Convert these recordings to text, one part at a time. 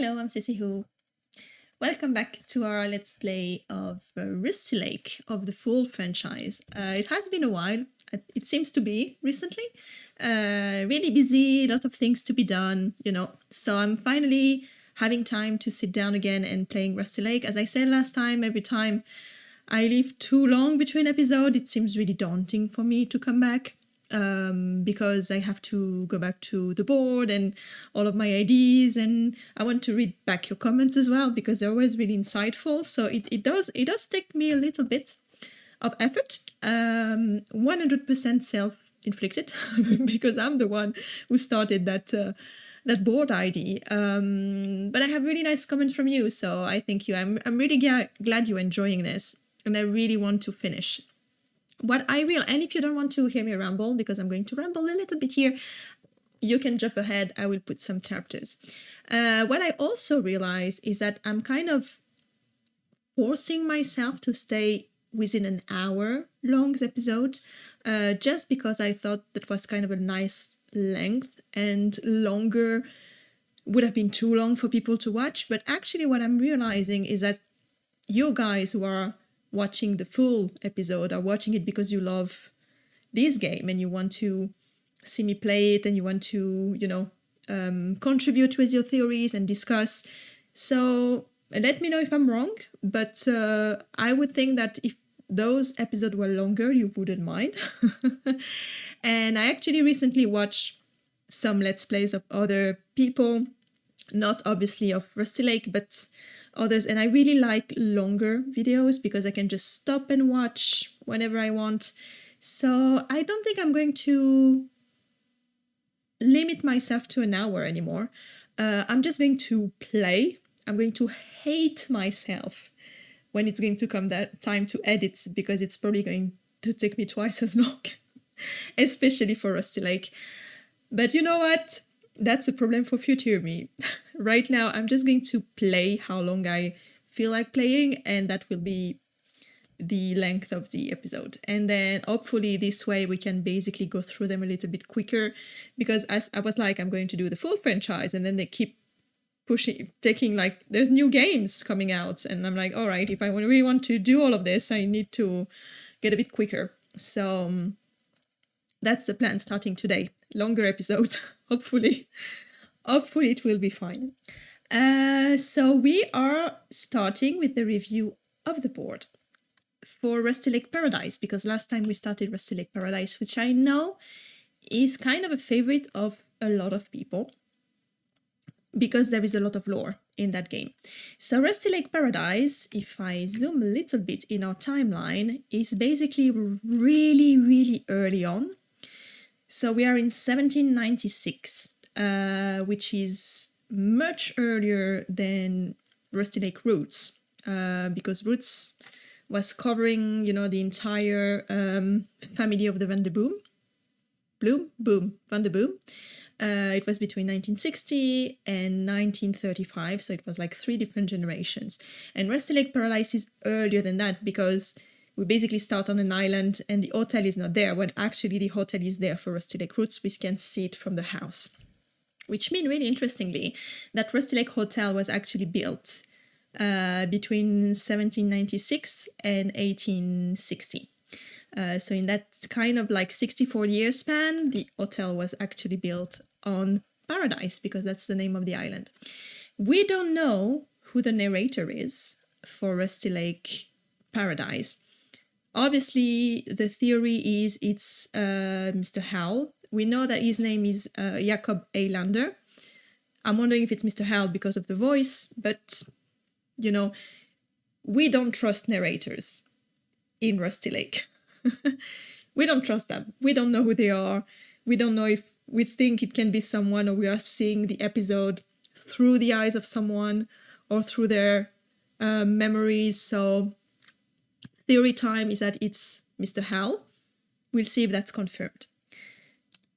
Hello, I'm Sissy Who. Welcome back to our Let's Play of Rusty Lake of the full franchise. It has been a while, it seems to be recently. Really busy, a lot of things to be done, So I'm finally having time to sit down again and playing Rusty Lake. As I said last time, every time I leave too long between episodes, it seems really daunting for me to come back. Because I have to go back to the board and all of my ideas, and I want to read back your comments as well because they're always really insightful. So it does take me a little bit of effort, 100% self-inflicted because I'm the one who started that board idea. But I have really nice comments from you, so I thank you. I'm really glad you're enjoying this, and I really want to finish. And if you don't want to hear me ramble, because I'm going to ramble a little bit here, you can jump ahead. I will put some chapters. What I also realized is that I'm kind of forcing myself to stay within an hour long episode, just because I thought that was kind of a nice length, and longer would have been too long for people to watch. But actually what I'm realizing is that you guys who are watching the full episode are watching it because you love this game and you want to see me play it, and you want to, contribute with your theories and discuss. So let me know if I'm wrong, but I would think that if those episodes were longer, you wouldn't mind. And I actually recently watched some Let's Plays of other people, not obviously of Rusty Lake, but others, and I really like longer videos because I can just stop and watch whenever I want. So I don't think I'm going to limit myself to an hour anymore. I'm just going to play. I'm going to hate myself when it's going to come that time to edit, because it's probably going to take me twice as long, especially for Rusty Lake. But you know what? That's a problem for future me. Right now, I'm just going to play how long I feel like playing, and that will be the length of the episode. And then hopefully this way we can basically go through them a little bit quicker, because as I was like, I'm going to do the full franchise, and then they keep taking like, there's new games coming out, and I'm like, all right, if I really want to do all of this, I need to get a bit quicker. So that's the plan starting today. Longer episodes, hopefully. Hopefully it will be fine. So we are starting with the review of the board for Rusty Lake Paradise, because last time we started Rusty Lake Paradise, which I know is kind of a favorite of a lot of people, because there is a lot of lore in that game. So Rusty Lake Paradise, if I zoom a little bit in our timeline, is basically really, really early on. So we are in 1796, which is much earlier than Rusty Lake Roots, because Roots was covering, the entire family of the Van der Boom. Van der Boom. It was between 1960 and 1935, so it was like 3 different generations. And Rusty Lake Paradise is earlier than that, because we basically start on an island and the hotel is not there, when actually the hotel is there for Rusty Lake Roots. We can see it from the house. Which means, really interestingly, that Rusty Lake Hotel was actually built between 1796 and 1860. So in that kind of like 64-year span, the hotel was actually built on Paradise, because that's the name of the island. We don't know who the narrator is for Rusty Lake Paradise. Obviously, the theory is it's Mr. Howell. We know that his name is Jacob Eilander. I'm wondering if it's Mr. Howell because of the voice, but, we don't trust narrators in Rusty Lake. We don't trust them. We don't know who they are. We don't know if we think it can be someone, or we are seeing the episode through the eyes of someone or through their memories. So theory time is that it's Mr. Howell. We'll see if that's confirmed.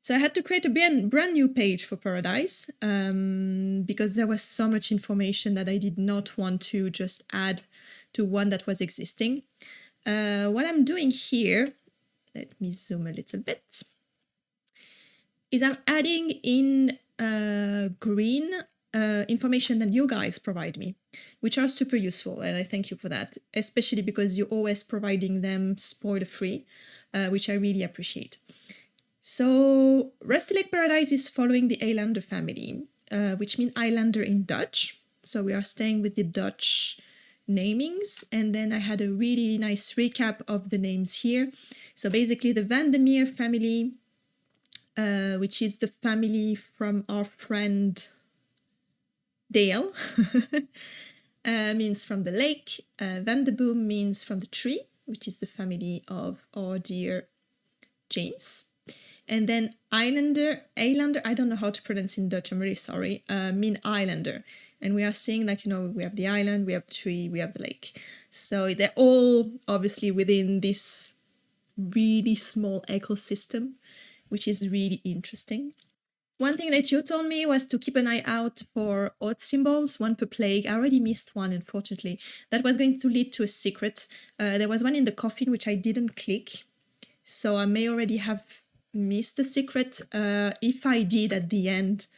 So I had to create a brand new page for Paradise, because there was so much information that I did not want to just add to one that was existing. What I'm doing here, let me zoom a little bit, is I'm adding in green information that you guys provide me, which are super useful, and I thank you for that, especially because you're always providing them spoiler-free, which I really appreciate. So Rusty Lake Paradise is following the Islander family, which means Islander in Dutch. So we are staying with the Dutch namings, and then I had a really nice recap of the names here. So basically the Vandermeer family, which is the family from our friend Dale, means from the lake. Vanderboom means from the tree, which is the family of our dear James. And then Islander, I don't know how to pronounce in Dutch, I'm really sorry, mean Islander. And we are seeing that, we have the island, we have the tree, we have the lake. So they're all obviously within this really small ecosystem, which is really interesting. One thing that you told me was to keep an eye out for odd symbols, one per plague. I already missed one, unfortunately. That was going to lead to a secret. There was one in the coffin, which I didn't click. So I may already have missed the secret. If I did at the end,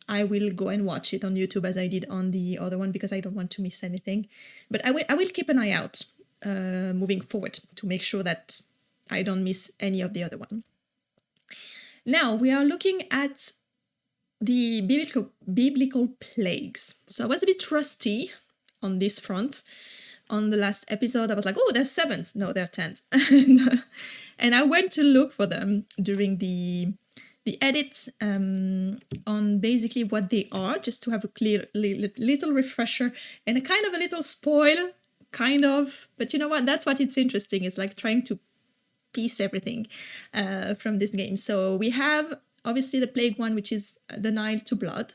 I will go and watch it on YouTube as I did on the other one, because I don't want to miss anything. But I will keep an eye out moving forward to make sure that I don't miss any of the other one. Now we are looking at the biblical plagues. So I was a bit rusty on this front. On the last episode, I was like, oh, there's 7. No, there are 10. And I went to look for them during the edit on basically what they are, just to have a clear little refresher and a kind of a little spoil, kind of. But you know what? That's what it's interesting. It's like trying to piece everything from this game. So we have obviously the plague one, which is the Nile to blood,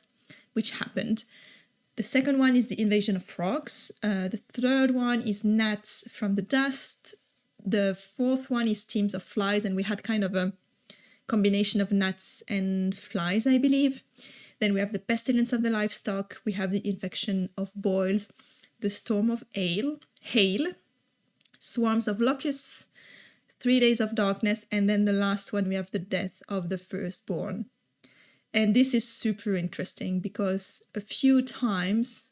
which happened. The second one is the invasion of frogs. The third one is gnats from the dust. The fourth one is teams of flies, and we had kind of a combination of gnats and flies, I believe. Then we have the pestilence of the livestock. We have the infection of boils, the storm of hail, swarms of locusts, 3 days of darkness, and then the last one we have the death of the firstborn. And this is super interesting because a few times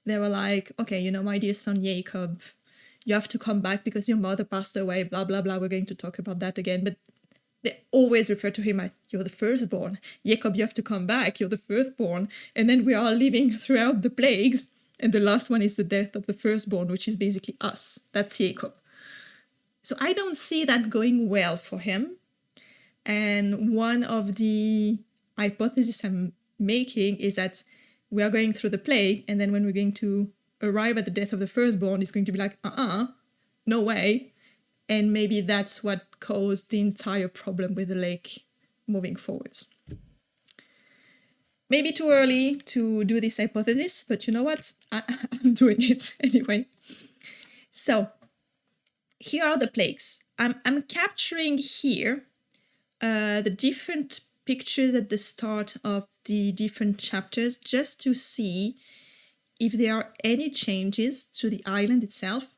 they were like, okay, my dear son Jacob, you have to come back because your mother passed away, blah, blah, blah. We're going to talk about that again. But they always refer to him as, you're the firstborn. Jacob, you have to come back. You're the firstborn. And then we are living throughout the plagues. And the last one is the death of the firstborn, which is basically us. That's Jacob. So I don't see that going well for him. And one of the hypotheses I'm making is that we are going through the plague, and then when we're going to arrive at the death of the firstborn, it's going to be like, no way. And maybe that's what caused the entire problem with the lake moving forwards. Maybe too early to do this hypothesis, but you know what? I'm doing it anyway. So here are the plagues. I'm capturing here the different pictures at the start of the different chapters, just to see if there are any changes to the island itself.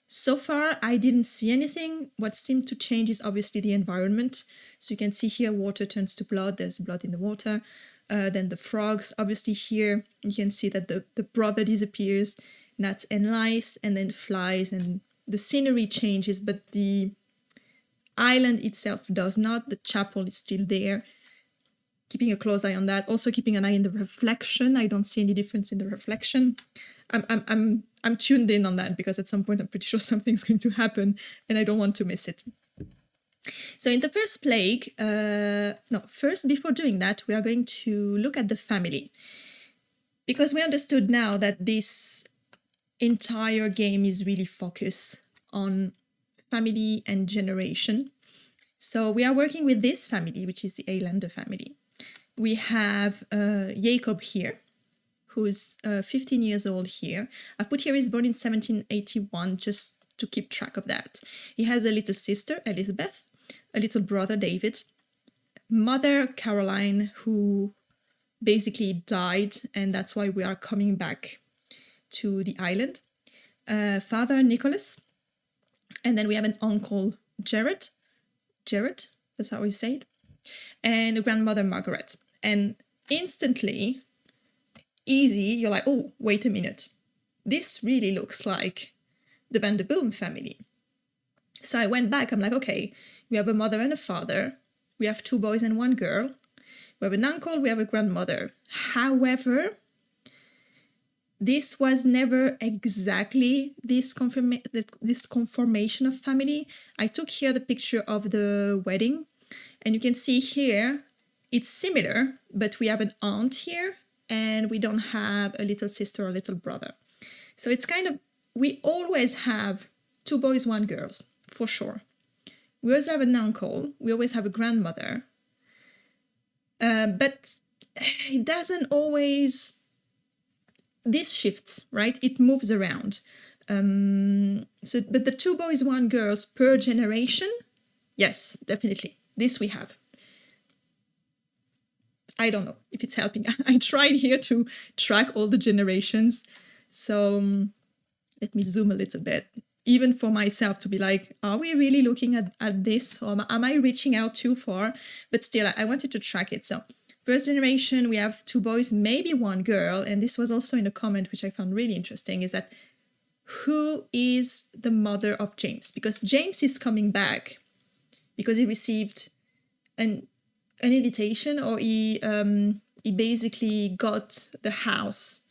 So far, I didn't see anything. What seemed to change is obviously the environment. So you can see here water turns to blood. There's blood in the water. Then the frogs. Obviously here you can see that the brother disappears, gnats and lice, and then flies, and the scenery changes, but the island itself does not. The chapel is still there. Keeping a close eye on that. Also keeping an eye in the reflection. I don't see any difference in the reflection. I'm tuned in on that because at some point I'm pretty sure something's going to happen and I don't want to miss it. So in the first plague, first before doing that, we are going to look at the family. Because we understood now that this entire game is really focused on family and generation. So we are working with this family, which is the Islander family. We have Jacob here, who's 15 years old here. I put here he's born in 1781, just to keep track of that. He has a little sister, Elizabeth, a little brother, David, mother, Caroline, who basically died, and that's why we are coming back to the island. Father, Nicholas, and then we have an uncle, Jared, that's how we say it, and a grandmother, Margaret. And instantly, easy, you're like, oh, wait a minute. This really looks like the Van der Boom family. So I went back. I'm like, okay, we have a mother and a father. We have 2 boys and 1 girl. We have an uncle. We have a grandmother. However, this was never exactly this conformation of family. I took here the picture of the wedding, and you can see here it's similar, but we have an aunt here, and we don't have a little sister or little brother. So it's kind of, we always have 2 boys, 1 girl, for sure. We always have an uncle. We always have a grandmother. But it doesn't always, this shifts, right? It moves around. But the 2 boys, 1 girl per generation, yes, definitely. This we have. I don't know if it's helping. I tried here to track all the generations. So let me zoom a little bit, even for myself to be like, are we really looking at this? Or am I reaching out too far? But still, I wanted to track it. So first generation, we have 2 boys, maybe 1 girl. And this was also in a comment, which I found really interesting, is that who is the mother of James? Because James is coming back because he received an invitation, or he basically got the house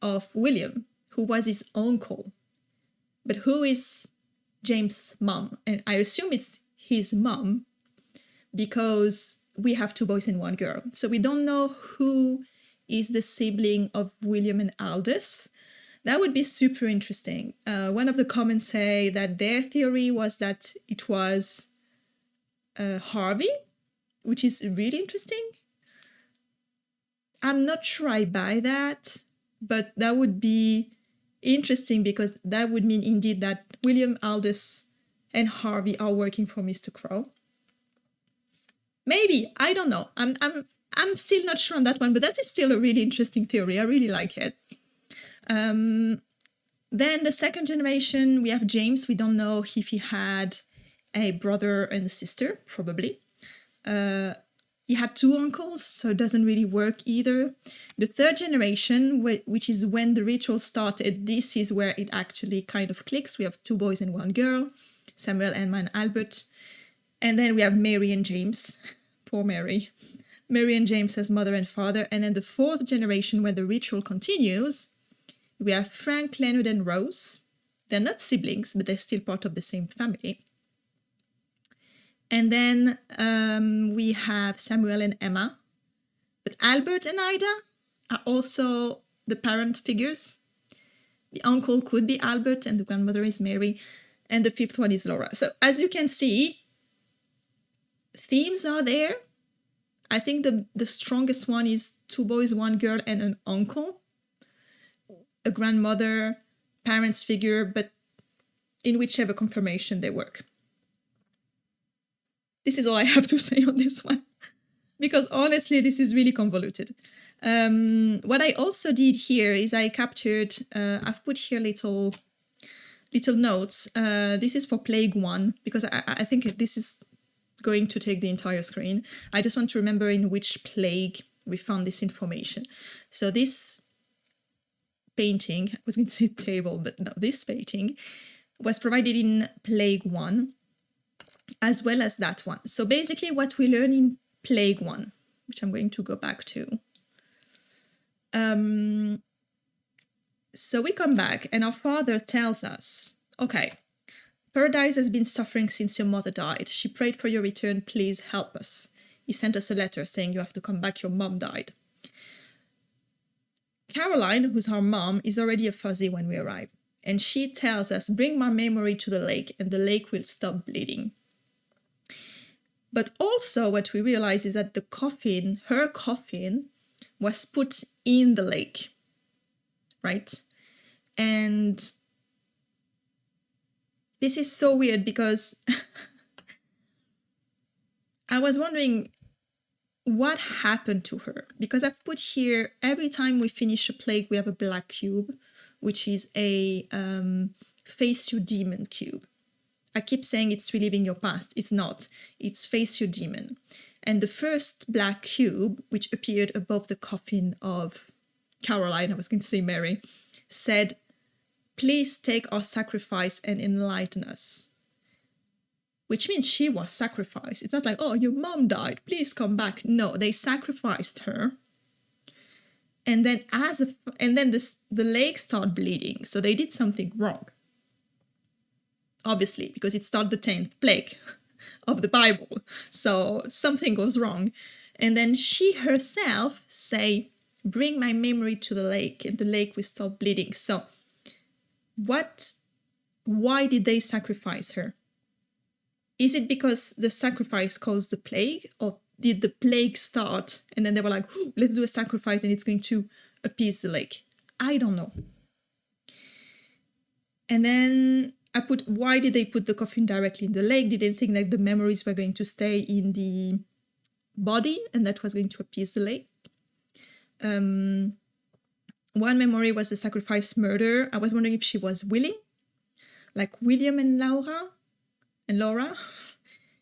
of William, who was his uncle. But who is James' mom? And I assume it's his mom, because we have 2 boys and 1 girl. So we don't know who is the sibling of William and Aldous. That would be super interesting. One of the comments say that their theory was that it was Harvey, which is really interesting. I'm not sure I buy that, but that would be interesting, because that would mean indeed that William, Aldous, and Harvey are working for Mr. Crow. Maybe, I don't know. I'm still not sure on that one, but that is still a really interesting theory. I really like it. Then the second generation, we have James. We don't know if he had a brother and a sister, probably. He had 2 uncles, so it doesn't really work either. The third generation, which is when the ritual started, this is where it actually kind of clicks. We have 2 boys and 1 girl, Samuel, Emma, and Albert. And then we have Mary and James. Poor Mary. Mary and James as mother and father. And then the fourth generation, when the ritual continues, we have Frank, Leonard, and Rose. They're not siblings, but they're still part of the same family. And then we have Samuel and Emma. But Albert and Ida are also the parent figures. The uncle could be Albert, and the grandmother is Mary. And the 5th one is Laura. So as you can see, themes are there. I think the strongest one is 2 boys, 1 girl, and an uncle. A grandmother, parents figure, but in whichever confirmation they work. This is all I have to say on this one, because honestly, this is really convoluted. What I also did here is I captured, I've put here little notes. This is for Plague 1, because I think this is going to take the entire screen. I just want to remember in which plague we found this information. So this painting, I was going to say table, but no, this painting was provided in Plague 1, as well as that one. So basically what we learn in Plague 1, which I'm going to go back to. So we come back and our father tells us, okay, Paradise has been suffering since your mother died. She prayed for your return. Please help us. He sent us a letter saying you have to come back. Your mom died. Caroline, who's our mom, is already a fuzzy when we arrive. And she tells us, bring my memory to the lake and the lake will stop bleeding. But also what we realize is that the coffin, her coffin, was put in the lake, right? And this is so weird because I was wondering what happened to her. Because I've put here, every time we finish a plague, we have a black cube, which is a face your demon cube. I keep saying it's reliving your past. It's not. It's face your demon. And the first black cube, which appeared above the coffin of Caroline, I was going to say Mary, said, "Please take our sacrifice and enlighten us." Which means she was sacrificed. It's not like, "Oh, your mom died, please come back." No, they sacrificed her. And then the lake started bleeding. So they did something wrong. Obviously, because it started the 10th plague of the Bible. So something goes wrong. And then she herself say, "Bring my memory to the lake," and the lake will stop bleeding. So why did they sacrifice her? Is it because the sacrifice caused the plague, or did the plague start and then they were like, "Let's do a sacrifice and it's going to appease the lake"? I don't know. And then I put, why did they put the coffin directly in the lake? Did they think that the memories were going to stay in the body and that was going to appease the lake? One memory was the sacrifice murder. I was wondering if she was willing, like William and Laura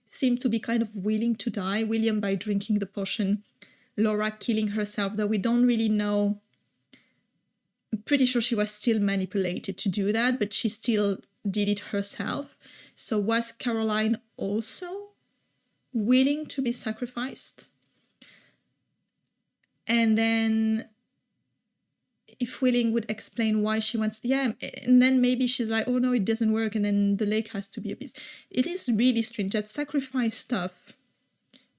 seemed to be kind of willing to die. William by drinking the potion, Laura killing herself, though we don't really know. I'm pretty sure she was still manipulated to do that, but she still did it herself. So was Caroline also willing to be sacrificed? And then if willing would explain why she wants, and then maybe she's like, "Oh no, it doesn't work," and then the lake has to be appeased. It is really strange. That sacrifice stuff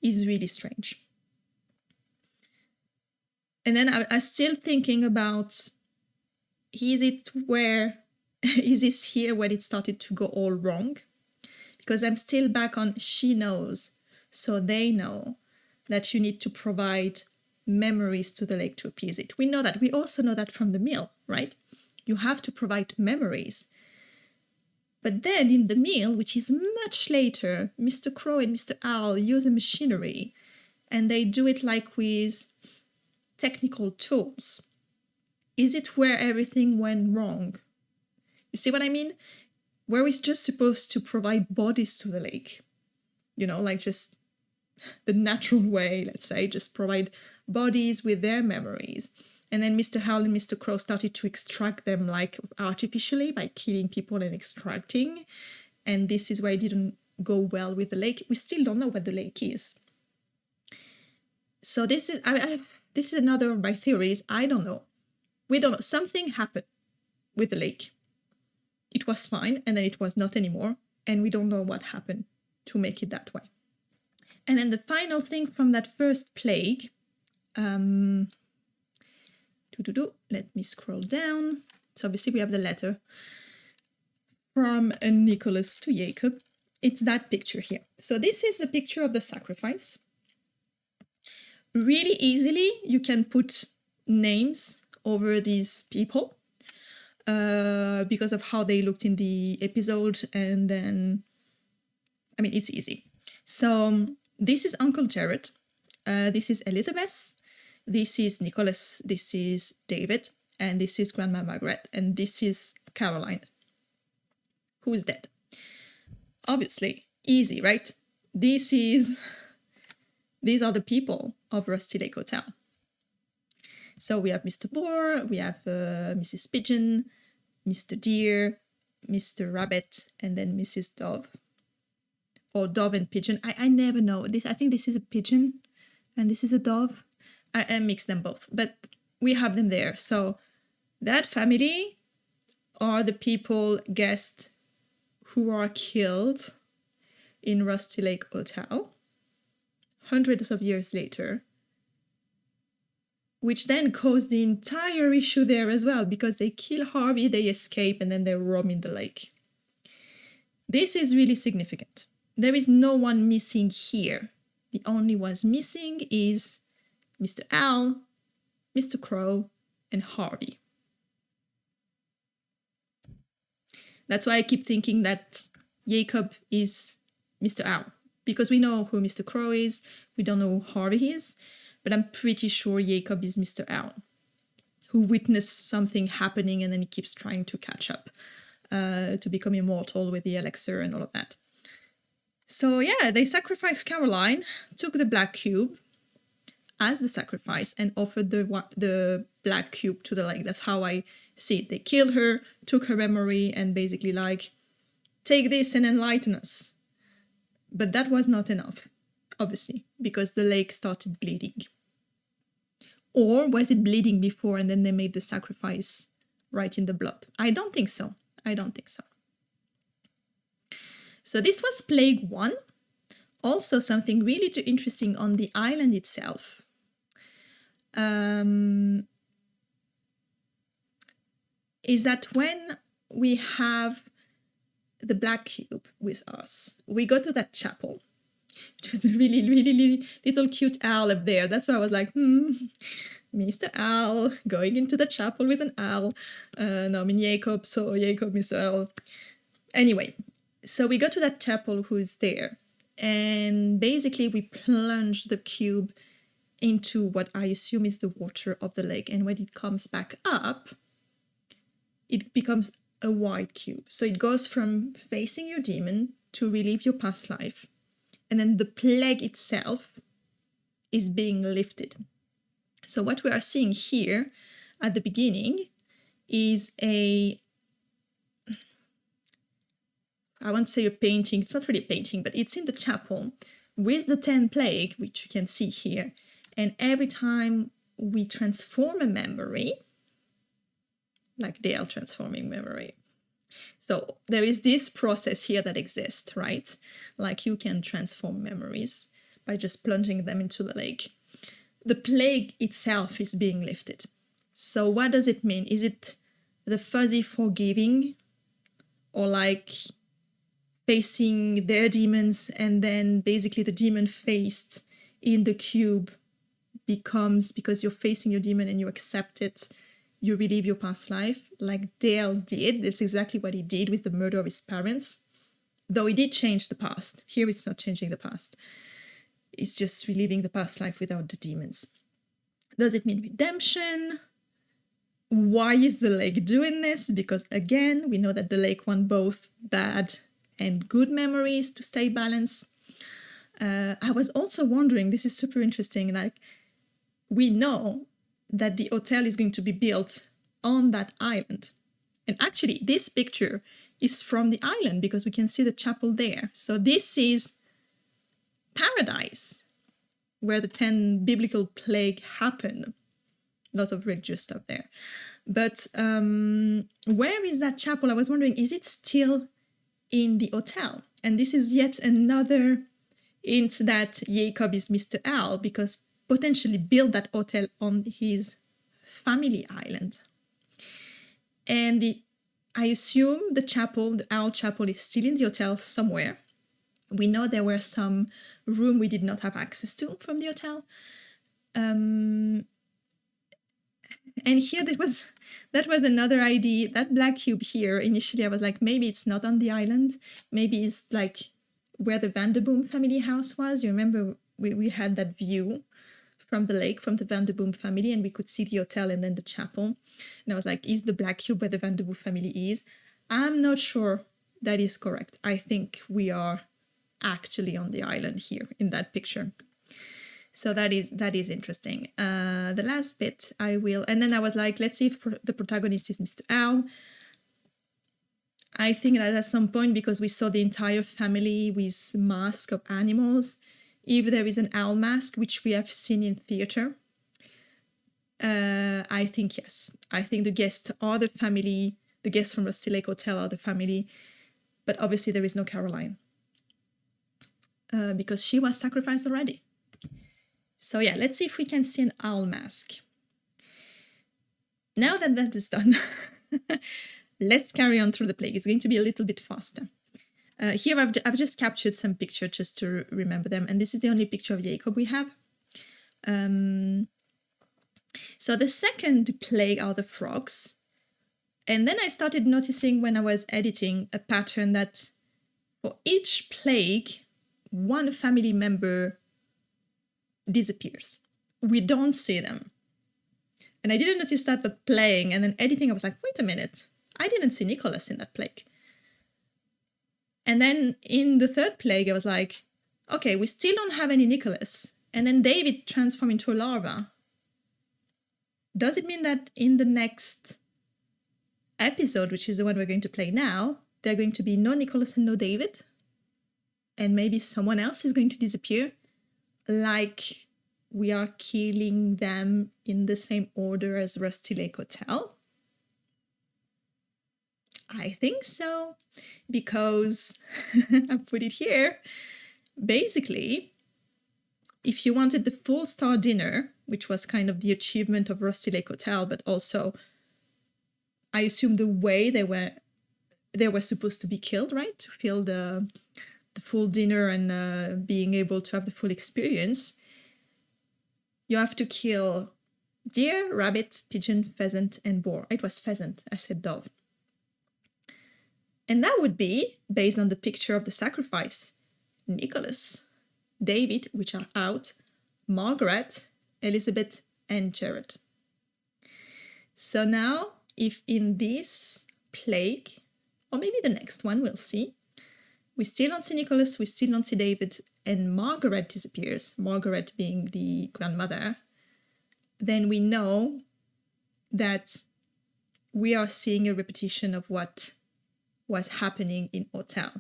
is really strange. And then I'm still thinking about, is this here when it started to go all wrong? Because I'm still back on, she knows, so they know that you need to provide memories to the lake to appease it. We know that. We also know that from the meal, right? You have to provide memories. But then in the meal, which is much later, Mr. Crow and Mr. Owl use a machinery, and they do it like with technical tools. Is it where everything went wrong? You see what I mean? Where we're just supposed to provide bodies to the lake. Like just the natural way, let's say, just provide bodies with their memories. And then Mr. Owl and Mr. Crow started to extract them like artificially by killing people and extracting. And this is why it didn't go well with the lake. We still don't know what the lake is. So this is another of my theories. I don't know. We don't know. Something happened with the lake. It was fine, and then it was not anymore. And we don't know what happened to make it that way. And then the final thing from that first plague, let me scroll down. So obviously we have the letter from Nicholas to Jacob. It's that picture here. So this is the picture of the sacrifice. Really easily, you can put names over these people because of how they looked in the episode. And then, it's easy. So this is Uncle Jared. This is Elizabeth. This is Nicholas. This is David. And this is Grandma Margaret. And this is Caroline, who is dead. Obviously, easy, right? These are the people of Rusty Lake Hotel. So we have Mr. Boar, we have Mrs. Pigeon, Mr. Deer, Mr. Rabbit, and then Mrs. Dove. Or Dove and Pigeon. I never know. I think this is a pigeon and this is a dove. I mix them both, but we have them there. So that family are the people, guests, who are killed in Rusty Lake Hotel hundreds of years later, which then caused the entire issue there as well, because they kill Harvey, they escape, and then they roam in the lake. This is really significant. There is no one missing here. The only ones missing is Mr. Owl, Mr. Crow, and Harvey. That's why I keep thinking that Jacob is Mr. Owl, because we know who Mr. Crow is, we don't know who Harvey is, but I'm pretty sure Jacob is Mr. Owl, who witnessed something happening and then he keeps trying to catch up to become immortal with the elixir and all of that. So yeah, they sacrificed Caroline, took the black cube. as the sacrifice and offered the black cube to the lake. That's how I see it. They killed her, took her memory, and basically like, take this and enlighten us. But that was not enough, obviously, because the lake started bleeding. Or was it bleeding before and then they made the sacrifice right in the blood? I don't think so. So this was Plague 1. Also something really interesting on the island itself. Is that when we have the black cube with us, we go to that chapel. It was a really, really little cute owl up there. That's why I was like, Mr. Owl, going into the chapel with an owl. No, I mean Jacob, so Jacob, Mr. Owl. Anyway, so we go to that chapel who is there. And basically we plunge the cube into what I assume is the water of the lake. And when it comes back up, it becomes a white cube. So it goes from facing your demon to relive your past life. And then the plague itself is being lifted. So what we are seeing here at the beginning is I won't say a painting, it's not really a painting, but it's in the chapel with the 10 plague, which you can see here. And every time we transform a memory, like they are transforming memory. So there is this process here that exists, right? Like you can transform memories by just plunging them into the lake. The plague itself is being lifted. So what does it mean? Is it the fuzzy forgiving, or like facing their demons and then basically the demon faced in the cube becomes, because you're facing your demon and you accept it, you relive your past life, like Dale did. That's exactly what he did with the murder of his parents. Though he did change the past. Here it's not changing the past. It's just reliving the past life without the demons. Does it mean redemption? Why is the lake doing this? Because again, we know that the lake wants both bad and good memories to stay balanced. I was also wondering, this is super interesting, like we know that the hotel is going to be built on that island. And actually, this picture is from the island because we can see the chapel there. So this is paradise, where the 10 biblical plague happened. A lot of religious stuff there. But where is that chapel? I was wondering, is it still in the hotel? And this is yet another hint that Jacob is Mr. Owl, because potentially build that hotel on his family island. And I assume the chapel, the Owl Chapel, is still in the hotel somewhere. We know there were some room we did not have access to from the hotel. And here that was another idea. That black cube here, initially I was like, maybe it's not on the island. Maybe it's like where the Vanderboom family house was. You remember we had that view from the lake, from the Vanderboom family, and we could see the hotel and then the chapel. And I was like, is the black cube where the Vanderboom family is? I'm not sure that is correct. I think we are actually on the island here in that picture. So that is interesting. The last bit I will, and then I was like, let's see if the protagonist is Mr. Owl. I think that at some point, because we saw the entire family with masks of animals, if there is an owl mask, which we have seen in theater, I think yes. I think the guests are the family, the guests from Rusty Lake Hotel are the family, but obviously there is no Caroline. Because she was sacrificed already. So yeah, let's see if we can see an owl mask. Now that that is done, let's carry on through the plague. It's going to be a little bit faster. Here I've just captured some pictures just to remember them, and this is the only picture of Jacob we have. So the second plague are the frogs. And then I started noticing when I was editing a pattern that for each plague, one family member disappears. We don't see them. And I didn't notice that, but playing and then editing, I was like, wait a minute, I didn't see Nicholas in that plague. And then in the third plague, I was like, okay, we still don't have any Nicholas, And then David transformed into a larva. Does it mean that in the next episode, which is the one we're going to play now, there are going to be no Nicholas and no David? And maybe someone else is going to disappear? Like we are killing them in the same order as Rusty Lake Hotel? I think so, because I put it here. Basically, if you wanted the full star dinner, which was kind of the achievement of Rusty Lake Hotel, but also, I assume the way they were supposed to be killed, right? To feel the full dinner and being able to have the full experience, you have to kill deer, rabbit, pigeon, pheasant, and boar. It was pheasant, I said dove. And that would be based on the picture of the sacrifice. Nicholas, David, which are out, Margaret, Elizabeth, and Jared. So now, if in this plague, or maybe the next one, we'll see, we still don't see Nicholas, we still don't see David, and Margaret disappears, Margaret being the grandmother, then we know that we are seeing a repetition of what was happening in Hotel.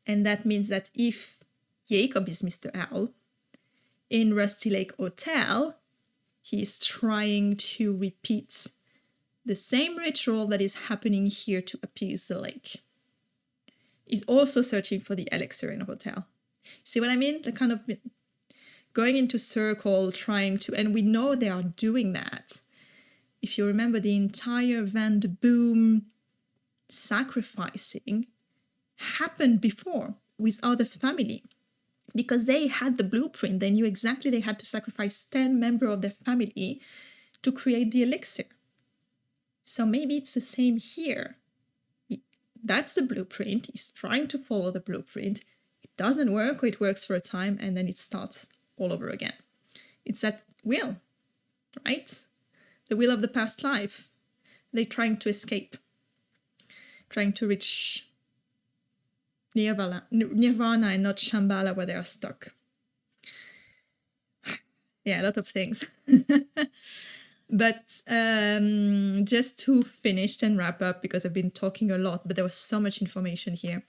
And that means that if Jacob is Mr. Owl, in Rusty Lake Hotel, he's trying to repeat the same ritual that is happening here to appease the lake. He's also searching for the elixir in Hotel. See what I mean? The kind of going into circle, trying to, and we know they are doing that. If you remember, the entire Van de Boom sacrificing happened before with other family, because they had the blueprint. They knew exactly they had to sacrifice 10 members of their family to create the elixir. So maybe it's the same here. That's the blueprint. He's trying to follow the blueprint. It doesn't work, or it works for a time, and then it starts all over again. It's that will, right? The will of the past life. They're trying to escape, trying to reach Nirvana and not Shambhala, where they are stuck. Yeah, a lot of things. But just to finish and wrap up, because I've been talking a lot, but there was so much information here.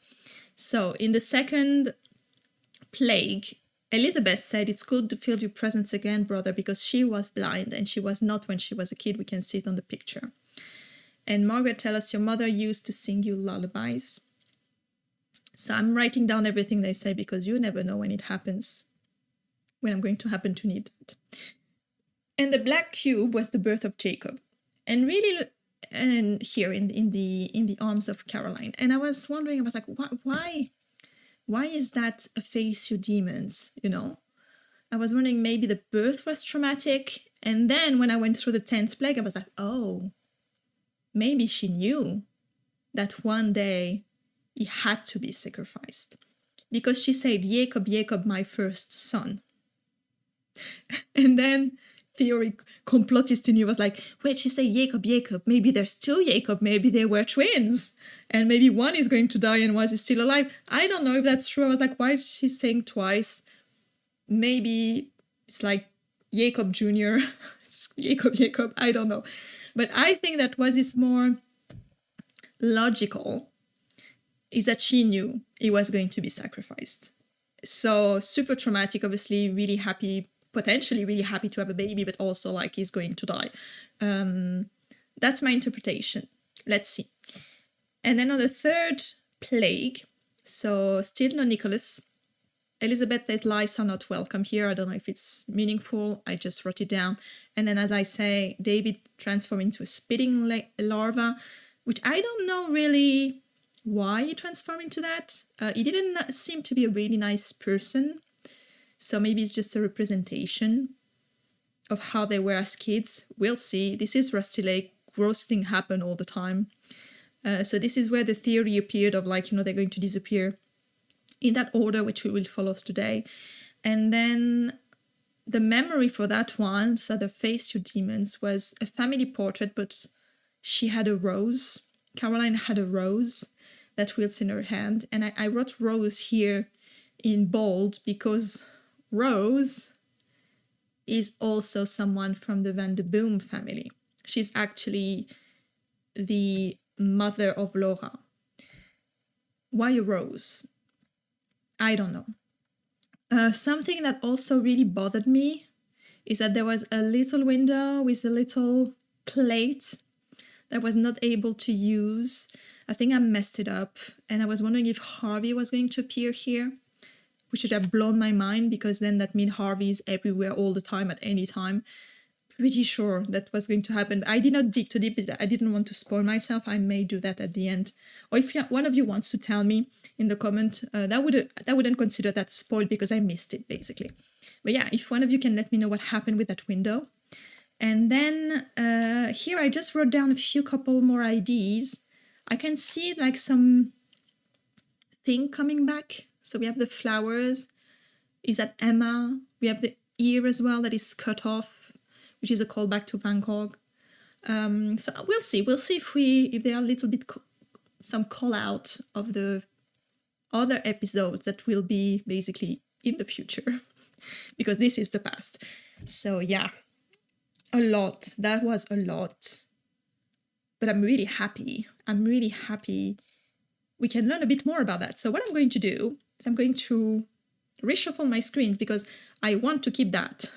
So in the second plague, Elizabeth said, "It's good to feel your presence again, brother," because she was blind, and she was not when she was a kid. We can see it on the picture. And Margaret tells us, "Your mother used to sing you lullabies." So I'm writing down everything they say, because you never know when it happens, when I'm going to happen to need that. And the black cube was the birth of Jacob, and really, and here in the arms of Caroline. And I was wondering, I was like, why is that a face your demons? You know, I was wondering, maybe the birth was traumatic, and then when I went through the 10th plague, I was like, oh, maybe she knew that one day he had to be sacrificed, because she said, "Jacob, Jacob, my first son." And then theory complotist in you was like, wait, she said Jacob, Jacob, maybe there's two Jacob, maybe they were twins, and maybe one is going to die and one is still alive. I don't know if that's true. I was like, why is she saying twice? Maybe it's like Jacob Jr. Jacob, I don't know. But I think that what is more logical is that she knew he was going to be sacrificed. So super traumatic, obviously, really happy, potentially really happy to have a baby, but also like he's going to die. That's my interpretation. Let's see. And then on the third plague, so still no Nicholas. Elizabeth said lice are not welcome here. I don't know if it's meaningful. I just wrote it down. And then, as I say, David transformed into a spitting larva, which I don't know really why he transformed into that. He didn't seem to be a really nice person. So maybe it's just a representation of how they were as kids. We'll see. This is Rusty Lake. Gross things happen all the time. So this is where the theory appeared of, like, you know, they're going to disappear in that order, which we will follow today. And then the memory for that one, so the Face Your Demons, was a family portrait, but she had a rose. Caroline had a rose that wilts in her hand. And I wrote rose here in bold because rose is also someone from the Van de Boom family. She's actually the mother of Laura. Why a rose? I don't know. Something that also really bothered me is that there was a little window with a little plate that I was not able to use. I think I messed it up, and I was wondering if Harvey was going to appear here, which would have blown my mind, because then that means Harvey is everywhere all the time at any time. Pretty sure that was going to happen. I did not dig too deep. I didn't want to spoil myself. I may do that at the end. Or if one of you wants to tell me in the comment, that wouldn't consider that spoiled because I missed it basically. But yeah, if one of you can let me know what happened with that window. And then here I just wrote down a couple more IDs. I can see like some thing coming back. So we have the flowers. Is that Emma? We have the ear as well that is cut off, which is a callback to Van Gogh. So we'll see. We'll see if there are a little bit some call out of the other episodes that will be basically in the future, because this is the past. So yeah, a lot. That was a lot. But I'm really happy. I'm really happy we can learn a bit more about that. So what I'm going to do is I'm going to reshuffle my screens because I want to keep that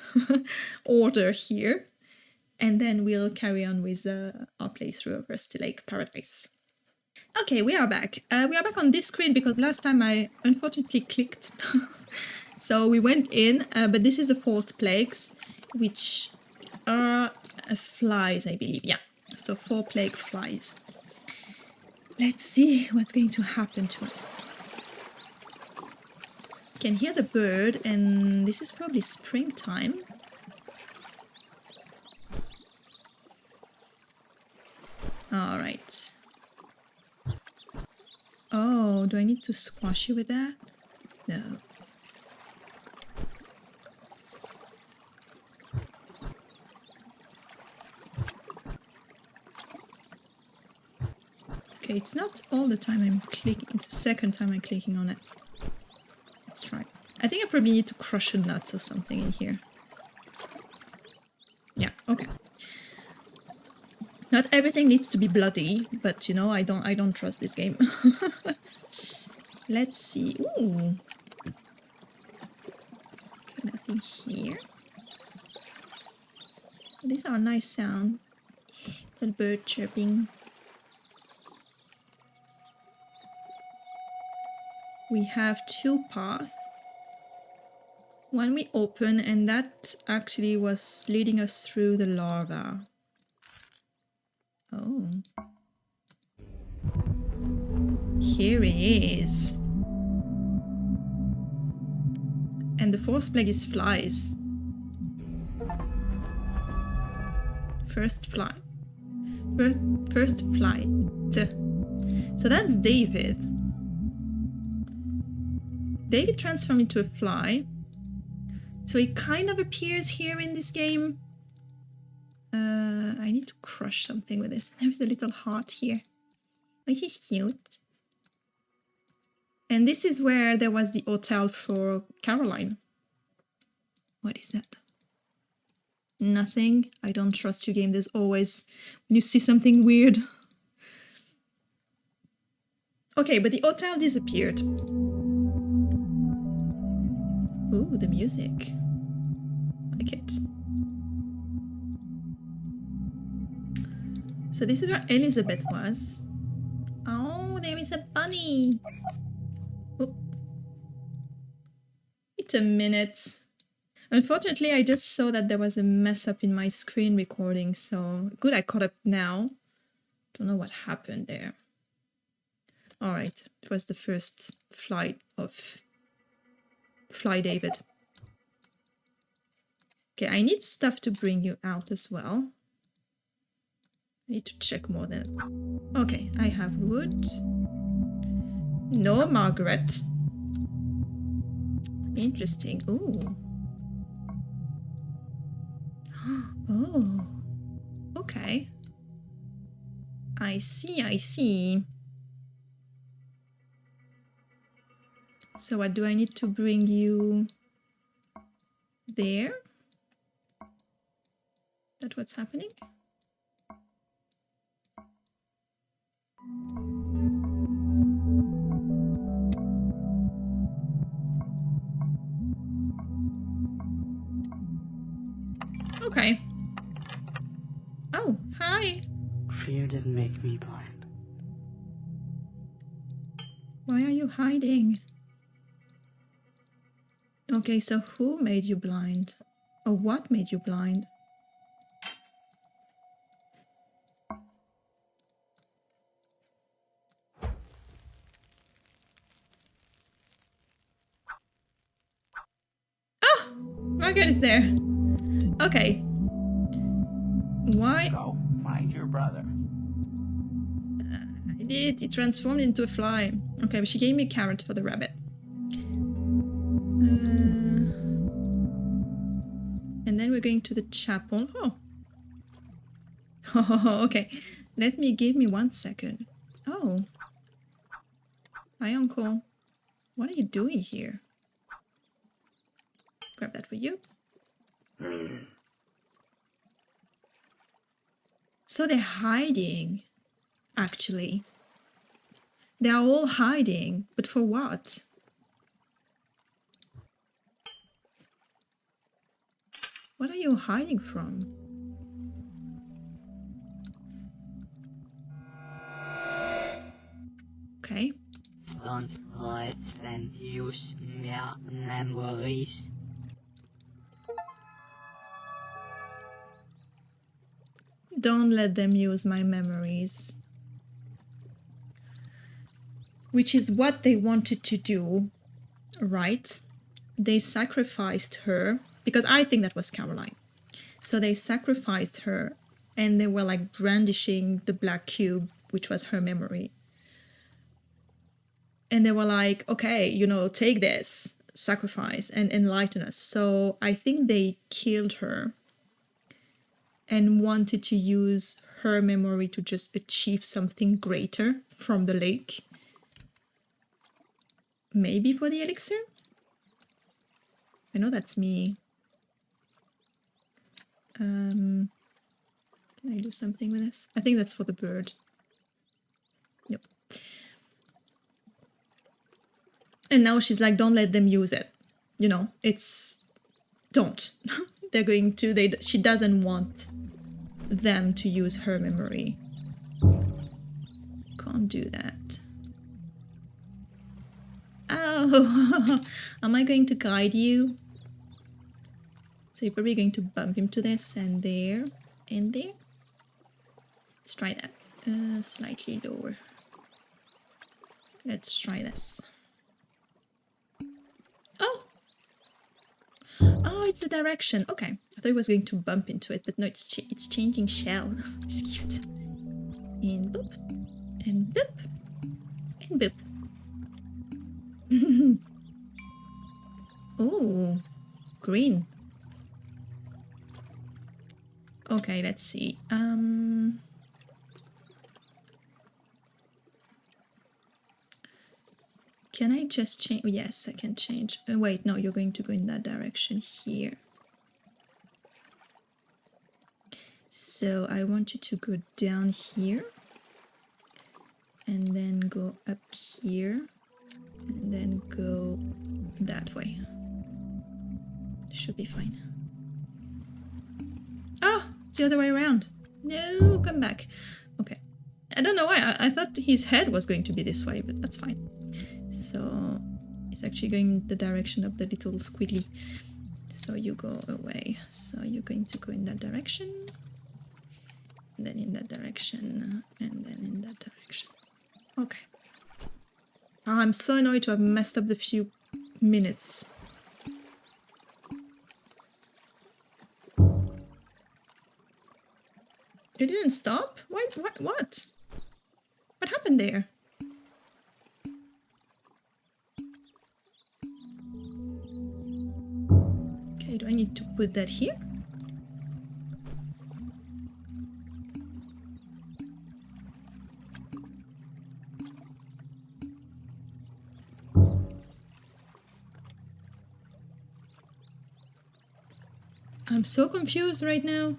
order here. And then we'll carry on with our playthrough of Rusty Lake Paradise. Okay, we are back. We are back on this screen because last time I unfortunately clicked. So we went in, but this is the 4th plagues, which are flies, I believe. Yeah, so 4 plague flies. Let's see what's going to happen to us. You can hear the bird, and this is probably springtime. All right. Oh, do I need to squash you with that? No. Okay, it's not all the time I'm clicking. It's the second time I'm clicking on it. Let's try. I think I probably need to crush a nuts or something in here. Yeah, okay. Not everything needs to be bloody, but you know, I don't trust this game. Let's see. Ooh. Okay, nothing here. These are a nice sound. Little bird chirping. We have 2 paths. One we open, and that actually was leading us through the lava. Oh. Here he is. And the 4th plague is flies. First fly. First flight. So that's David. David transformed into a fly. So he kind of appears here in this game. I need to crush something with this. There's a little heart here, which is cute. And this is where there was the hotel for Caroline. What is that? Nothing. I don't trust you, game. There's always, when you see something weird. Okay, but the hotel disappeared. Ooh, the music. I like it. So this is where Elizabeth was. Oh, there is a bunny. Oh. Wait a minute. Unfortunately, I just saw that there was a mess up in my screen recording, so good I caught up now. Don't know what happened there. Alright, it was the first flight of Fly David. Okay, I need stuff to bring you out as well. I need to check more than... Okay, I have wood. No, Margaret. Interesting. Ooh. Oh. Okay. I see, I see. So what do I need to bring you there? That's what's happening. Okay. Oh, hi. Fear didn't make me blind. Why are you hiding? Okay, so who made you blind? Or what made you blind? Oh! Margaret is there. Okay. Why? Go find your brother. I did. It transformed into a fly. Okay, but she gave me a carrot for the rabbit. And then we're going to the chapel. Oh. Oh, okay. Give me 1 second. Oh. Hi, Uncle. What are you doing here? Grab that for you. So they're hiding, actually. They are all hiding, but for what? What are you hiding from? Okay. Don't let them use their memories. Don't let them use my memories. Which is what they wanted to do, right? They sacrificed her, because I think that was Caroline. So they sacrificed her and they were like brandishing the black cube, which was her memory. And they were like, okay, you know, take this, sacrifice and enlighten us. So I think they killed her and wanted to use her memory to just achieve something greater from the lake. Maybe for the elixir? I know that's me. Can I do something with this? I think that's for the bird. Yep. And now she's like, don't let them use it. You know, it's... Don't. They're going to... She doesn't want them to use her memory. Can't do that. Oh! Am I going to guide you? So you're probably going to bump into this and there and there. Let's try that. Slightly lower. Let's try this. Oh! Oh, it's a direction. Okay. I thought I was going to bump into it, but no, it's changing shell. It's cute. And boop. And boop. And boop. Oh, green. Okay, let's see. Can I just change? Oh, yes, I can change. Wait, no, you're going to go in that direction here. So I want you to go down here and then go up here and then go that way. Should be fine. Oh, it's the other way around. No, come back. Okay. I don't know why. I thought his head was going to be this way, but that's fine. So it's actually going the direction of the little squiggly. So you go away. So you're going to go in that direction. And then in that direction. And then in that direction. Okay. Oh, I'm so annoyed to have messed up the few minutes. It didn't stop? What? What? What happened there? Okay, do I need to put that here? I'm so confused right now.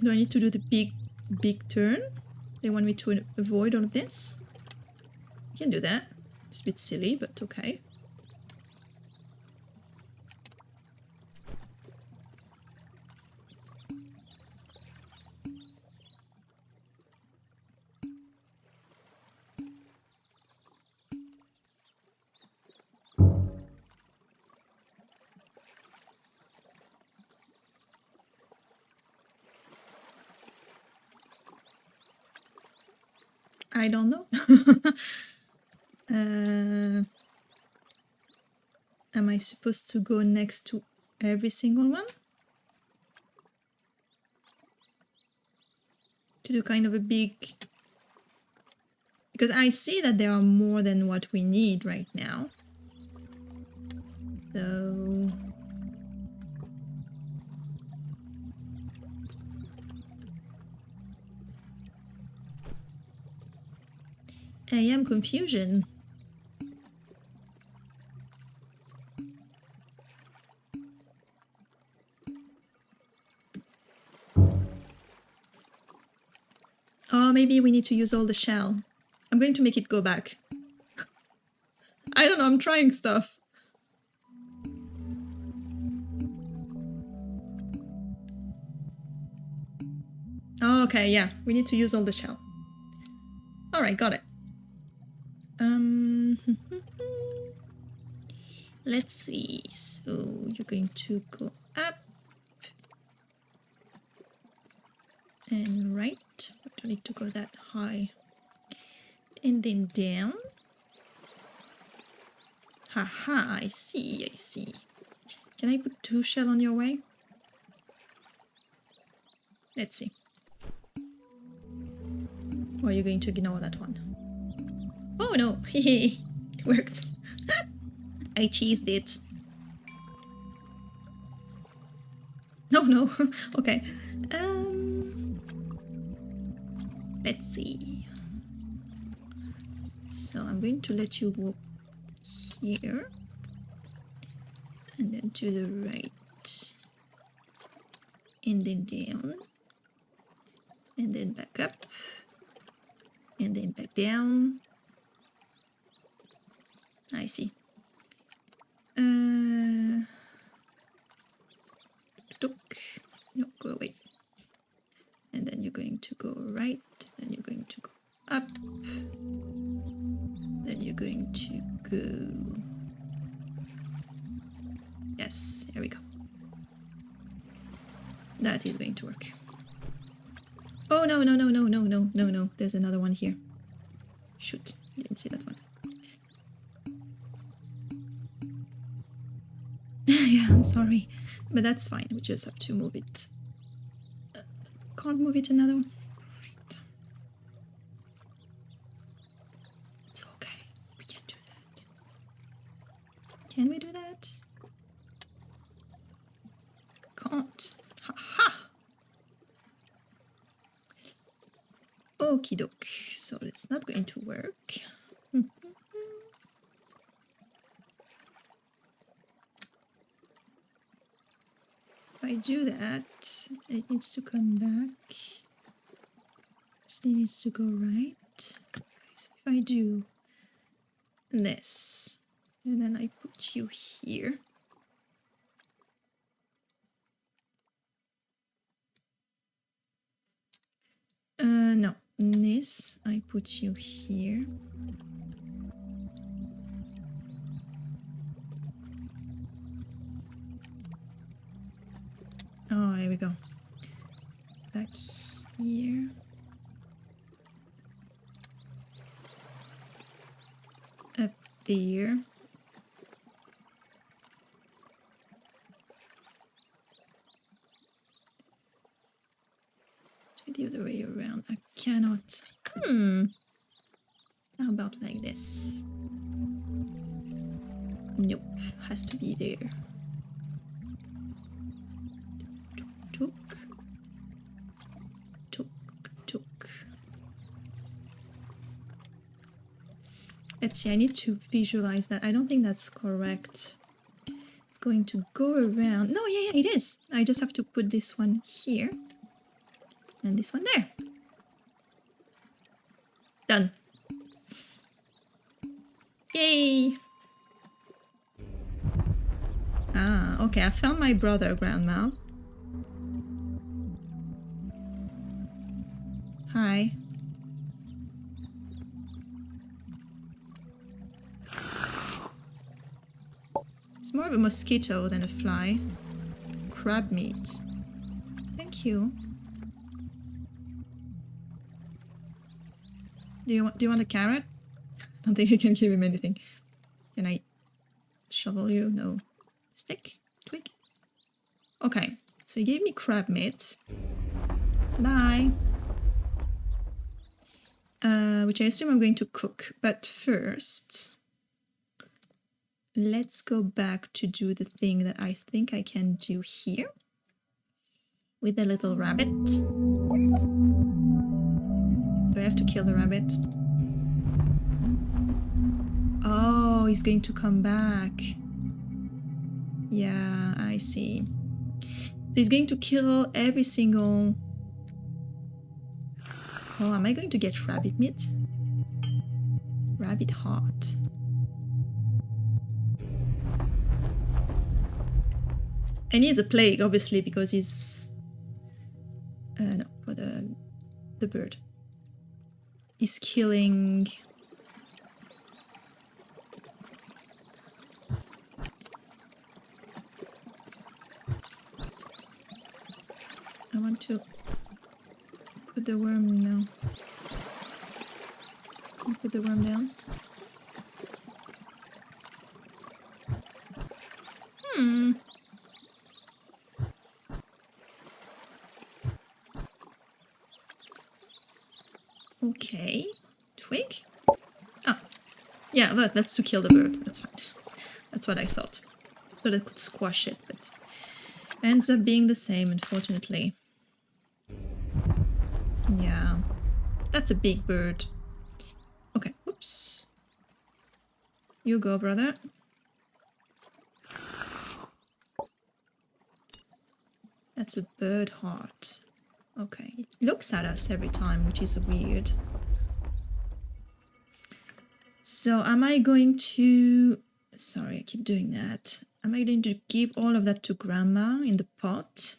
Do I need to do the big turn? They want me to avoid all of this? I can do that. It's a bit silly, but okay. I don't know. Am I supposed to go next to every single one? To do kind of a big... Because I see that there are more than what we need right now. So... I am confusion. Oh, maybe we need to use all the shell. I'm going to make it go back. I don't know, I'm trying stuff. Oh, okay, yeah, we need to use all the shell. Alright, got it. Let's see. So you're going to go up and right. I don't need to go that high. And then down. Haha, I see, I see. Can I put 2 shell on your way? Let's see. Or are you going to ignore that one? Oh no, hehe, it worked. I cheesed it. No, no, okay. Let's see. So I'm going to let you walk here. And then to the right. And then down. And then back up. And then back down. I see. No, go away. And then you're going to go right. Then you're going to go up. Then you're going to go... Yes, here we go. That is going to work. Oh, no, no, no, no, no, no, no, no. There's another one here. Shoot, didn't see that one. Yeah, I'm sorry. But that's fine. We just have to move it. Can't move it another one. Right. It's okay. We can do that. Can we do that? Can't. Ha ha! Okie doke. So it's not going to work. If I do that, it needs to come back. Still needs to go right. Okay, so if I do this, and then I put you here. No, this, I put you here. Oh, here we go. Back here. Up there. So the other way around. I cannot. How about like this? Nope, has to be there. Tuk, tuk, tuk. Let's see, I need to visualize that. I don't think that's correct. It's going to go around. No, yeah, it is. I just have to put this one here. And this one there. Done. Yay! Ah, okay, I found my brother, Grandma. Hi. It's more of a mosquito than a fly. Crab meat. Thank you. Do you want a carrot? I don't think I can give him anything. Can I shovel you? No. Stick? Twig? Okay. So he gave me crab meat. Bye. Which I assume I'm going to cook. But first, let's go back to do the thing that I think I can do here. With the little rabbit. Do I have to kill the rabbit? Oh, he's going to come back. Yeah, I see. So he's going to kill every single... Oh, am I going to get rabbit meat? Rabbit heart. And he is a plague, obviously, because he's... no, for the bird. He's killing... I want to put the worm now. Put the worm down. Okay. Twig? Ah. Yeah, that's to kill the bird. That's fine. That's what I thought. Thought I could squash it, but ends up being the same, unfortunately. Yeah. That's a big bird. Okay, oops. You go, brother. That's a bird heart. Okay, it looks at us every time, which is weird. So am I going to... Sorry, I keep doing that. Am I going to give all of that to Grandma in the pot?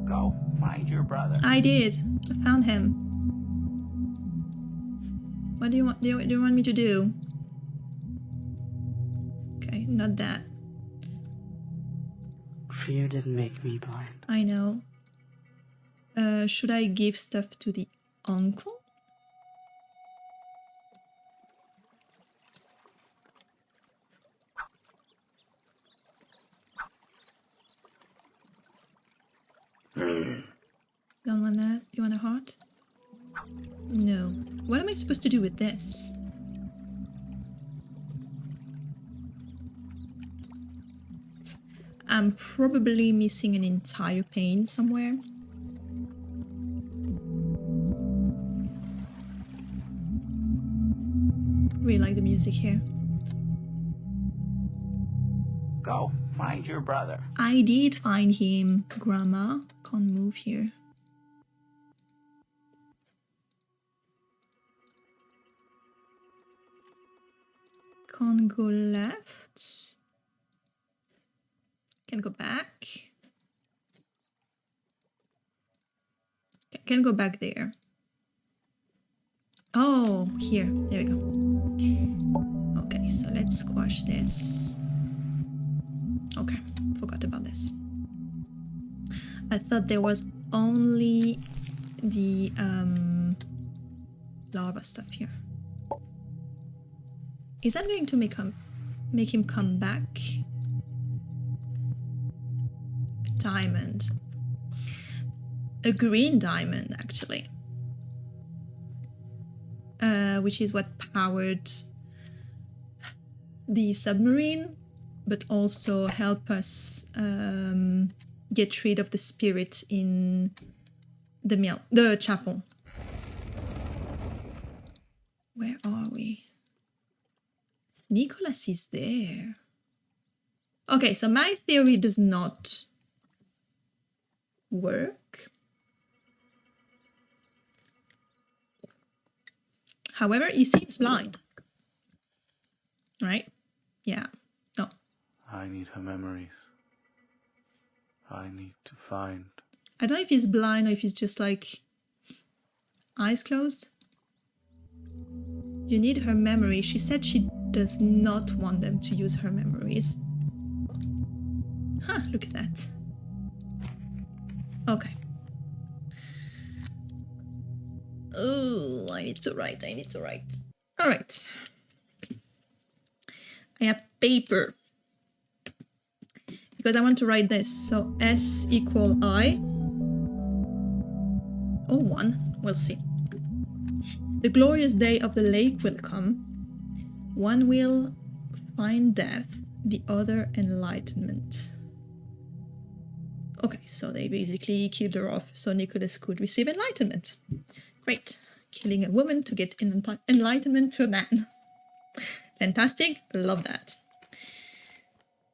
Go find your brother. I did. I found him. What do you want? Do you want me to do? Okay, not that. Fear didn't make me blind. I know. Should I give stuff to the uncle? Don't want that. You want a heart? No. What am I supposed to do with this? I'm probably missing an entire pane somewhere. Really like the music here. Go find your brother. I did find him, Grandma. Can't move here. Can't go left. Can go back. Can go back there. Oh, here. There we go. Okay, so let's squash this. Okay, forgot about this. I thought there was only the lava stuff here. Is that going to make him come back? A diamond. A green diamond, actually. Which is what powered the submarine, but also help us get rid of the spirit in the chapel. Where are we? Nicholas is there. Okay, so my theory does not work. However, he seems blind. Right? Yeah. No. I need her memories. I need to find. I don't know if he's blind or if he's just like eyes closed. You need her memory. She said she does not want them to use her memories. Huh, look at that. Okay. Oh, I need to write. All right. I have paper. Because I want to write this. So S equal I. Or 1. We'll see. The glorious day of the lake will come. One will find death, the other enlightenment. Okay, so they basically killed her off so Nicholas could receive enlightenment. Great. Killing a woman to get enlightenment to a man. Fantastic. Love that.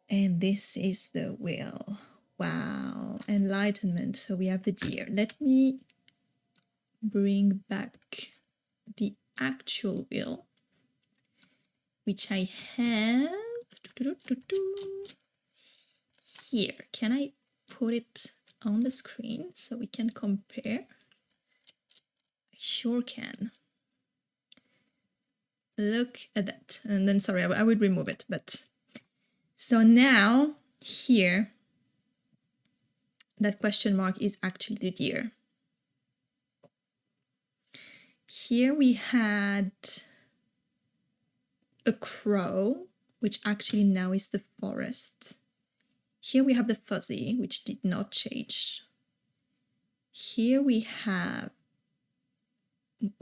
And this is the will. Wow. Enlightenment. So we have the deer. Let me bring back the actual will, which I have here. Can I put it on the screen so we can compare? I sure can. Look at that. And then, sorry, I would remove it. But so now here, that question mark is actually the deer. Here we had a crow, which actually now is the forest. Here we have the fuzzy, which did not change. Here we have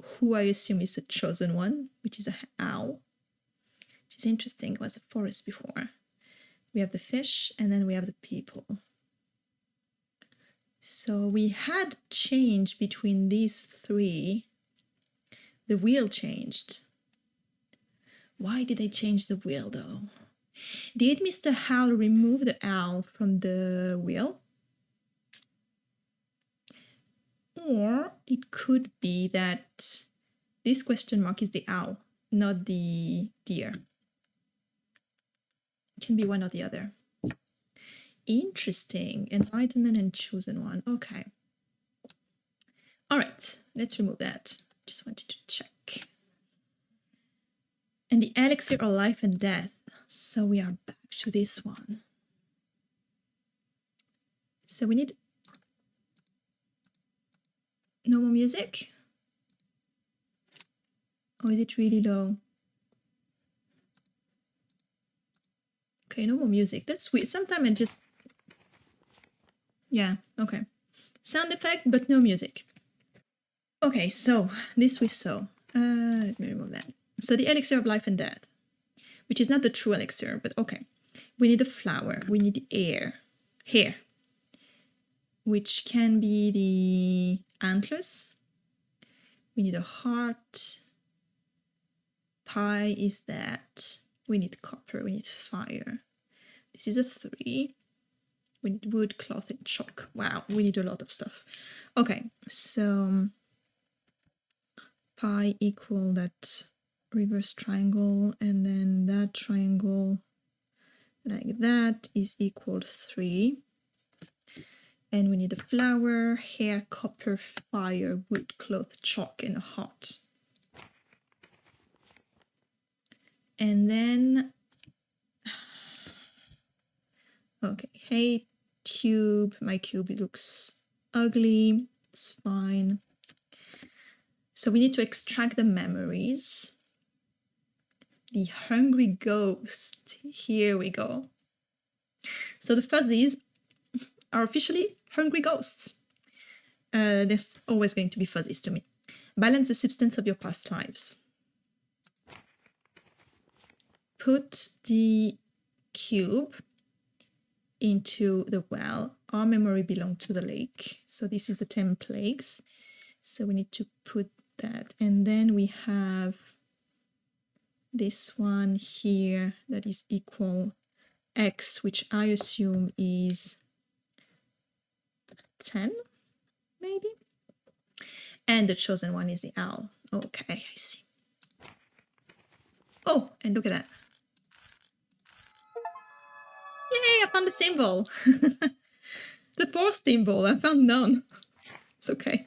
who I assume is the chosen one, which is an owl, which is interesting. It was a forest before. We have the fish, and then we have the people. So we had change between these three. The wheel changed. Why did they change the wheel, though? Did Mr. Howl remove the owl from the wheel? Or it could be that this question mark is the owl, not the deer. It can be one or the other. Interesting. Enlightenment and chosen one. Okay. All right. Let's remove that. Just wanted to check. And the elixir of life and death. So we are back to this one. So we need no more music? Or is it really low? Okay, no more music. That's weird. Sometimes I just... Yeah, okay. Sound effect, but no music. Okay, so this we saw. Let me remove that. So the elixir of life and death, which is not the true elixir, but okay. We need a flower. We need hair, which can be the antlers. We need a heart. Pie is that. We need copper. We need fire. This is a 3. We need wood, cloth, and chalk. Wow, we need a lot of stuff. Okay, so pi equal that reverse triangle, and then that triangle like that is equal 3. And we need a flower, hair, copper, fire, wood, cloth, chalk, and a heart. And then, okay, hey, cube. My cube looks ugly. It's fine. So we need to extract the memories. The hungry ghost. Here we go. So the fuzzies are officially hungry ghosts. There's always going to be fuzzies to me. Balance the substance of your past lives. Put the cube into the well. Our memory belongs to the lake. So this is the 10 plagues. So we need to put that. And then we have this one here that is equal X, which I assume is 10, maybe? And the chosen one is the owl. Okay, I see. Oh, and look at that. Yay, I found the symbol. The fourth symbol, I found none. It's okay.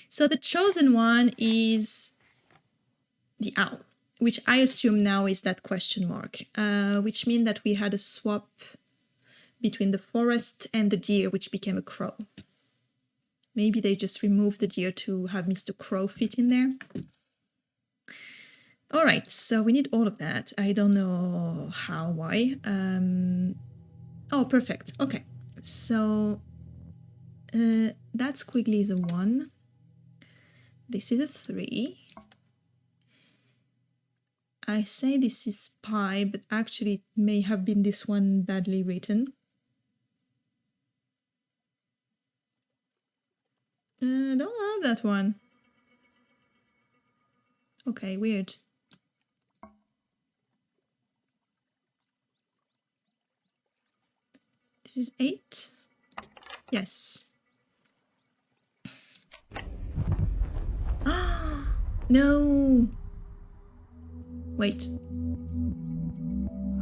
So the chosen one is the owl, which I assume now is that question mark, which means that we had a swap between the forest and the deer, which became a crow. Maybe they just removed the deer to have Mr. Crow fit in there. All right, so we need all of that. I don't know how, why. Oh, perfect. Okay, so that squiggly is a 1. This is a 3. I say this is pi, but actually it may have been this one badly written. Don't have that one. Okay, weird. This is 8. Yes. No. Wait.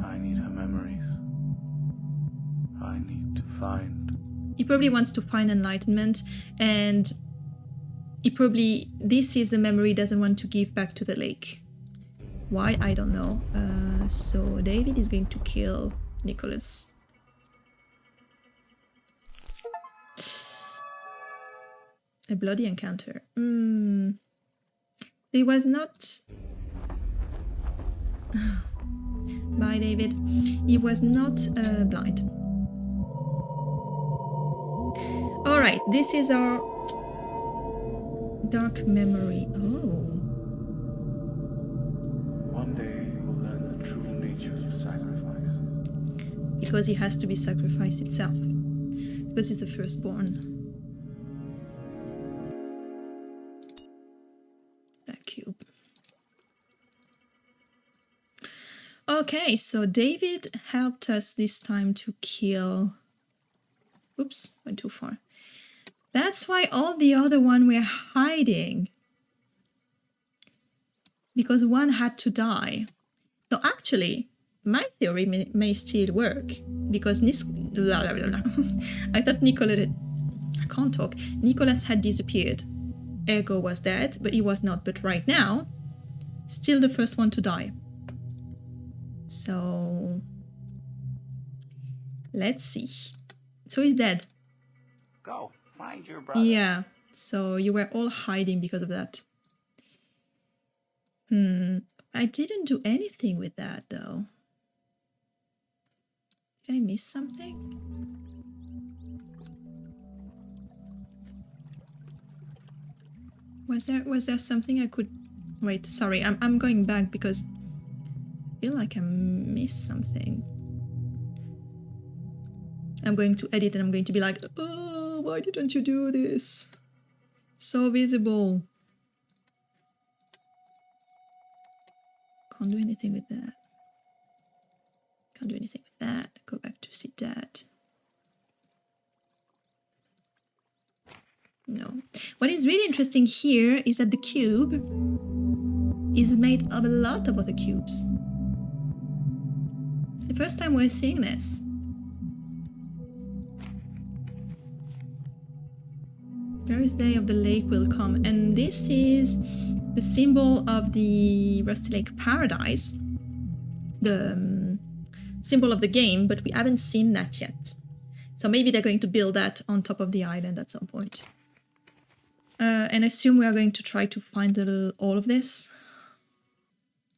I need her memories. I need to find. He probably wants to find enlightenment, and he probably, this is a memory he doesn't want to give back to the lake. Why? I don't know. So David is going to kill Nicholas. A bloody encounter. He was not... Bye, David. He was not blind. Alright, this is our dark memory. Oh. One day you will learn the true nature of sacrifice. Because he has to be sacrificed itself. Because he's the firstborn. That cube. Okay, so David helped us this time to kill... Oops, went too far. That's why all the other one were hiding. Because one had to die. So actually, my theory may still work. Because I thought Nicholas... I can't talk. Nicholas had disappeared. Ergo was dead, but he was not. But right now, still the first one to die. So... let's see. So he's dead. Go, find your brother. Yeah, so you were all hiding because of that. I didn't do anything with that though. Did I miss something? Was there something I could... Wait, sorry, I'm going back because I feel like I missed something. I'm going to edit and I'm going to be like, oh, why didn't you do this? So visible. Can't do anything with that. Can't do anything with that. Go back to see that. No. What is really interesting here is that the cube is made of a lot of other cubes. The first time we're seeing this. Various day of the lake will come, and this is the symbol of the Rusty Lake Paradise, the symbol of the game, but we haven't seen that yet. So maybe they're going to build that on top of the island at some point. And I assume we are going to try to find all of this.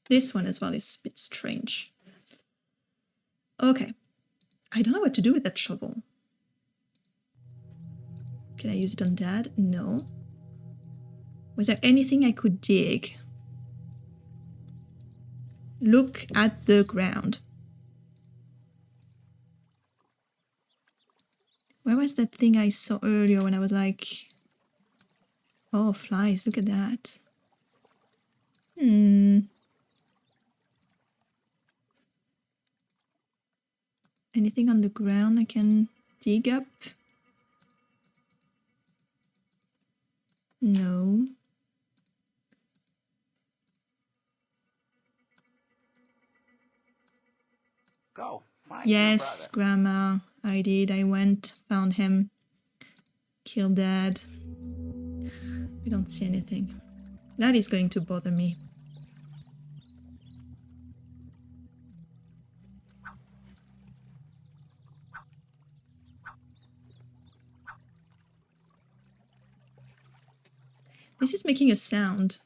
This one as well is a bit strange. Okay. I don't know what to do with that shovel. Can I use it on Dad? No. Was there anything I could dig? Look at the ground. Where was that thing I saw earlier when I was like... Oh, flies, look at that. Anything on the ground I can dig up? No. Go. Find Yes, your brother. Grandma. I did. I went, found him, killed Dad. We don't see anything. That is going to bother me. This is making a sound.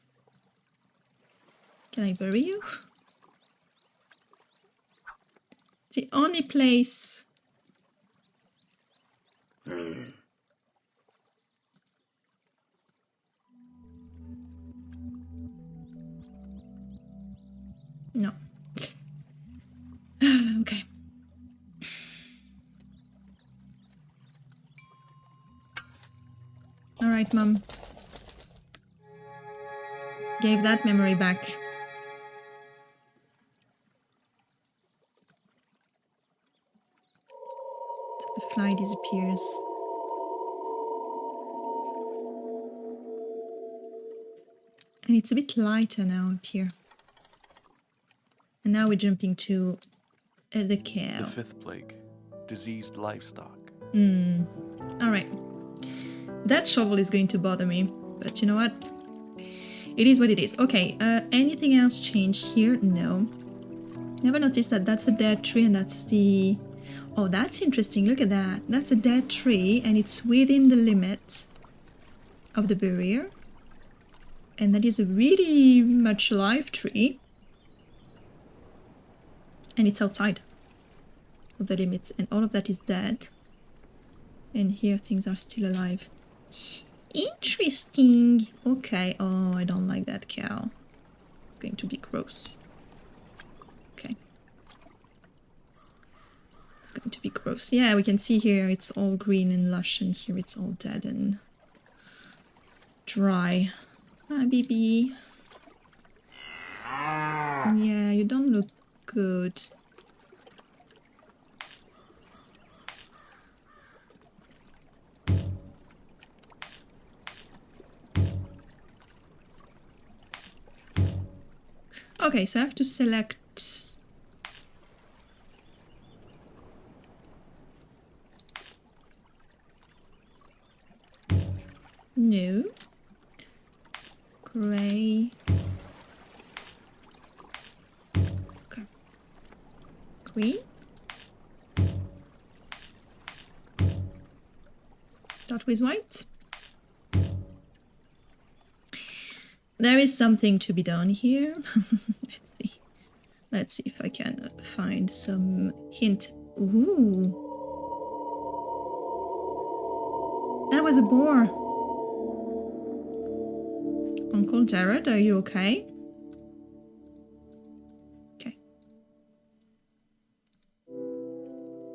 Can I bury you? The only place... No. Okay. Alright, Mom. Gave that memory back. The fly disappears. And it's a bit lighter now up here. And now we're jumping to the cow. The 5th plague. Diseased livestock. Alright. That shovel is going to bother me. But you know what? It is what it is. Okay, anything else changed here? No. Never noticed that that's a dead tree and that's the... Oh, that's interesting. Look at that. That's a dead tree and it's within the limit of the barrier. And that is a really much alive tree. And it's outside of the limit. And all of that is dead. And here things are still alive. Interesting. Okay. Oh, I don't like that cow. It's going to be gross. Okay. It's going to be gross. Yeah, we can see here it's all green and lush, and here it's all dead and dry. Hi, BB. Yeah, you don't look good. Okay, so I have to select... No. Gray. Okay. Green. Start with white. There is something to be done here. Let's see. Let's see if I can find some hint. Ooh. That was a boar. Uncle Jared, are you okay? Okay.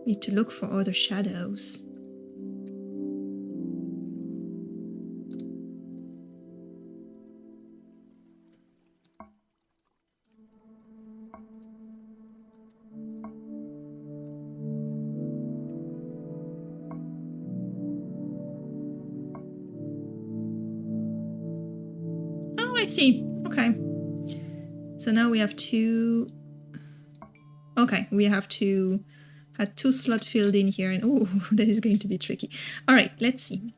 Need to look for other shadows. I see. Okay. So now we have two... Okay, we have to... Had 2 slot filled in here, and oh, that is going to be tricky. Alright, let's see.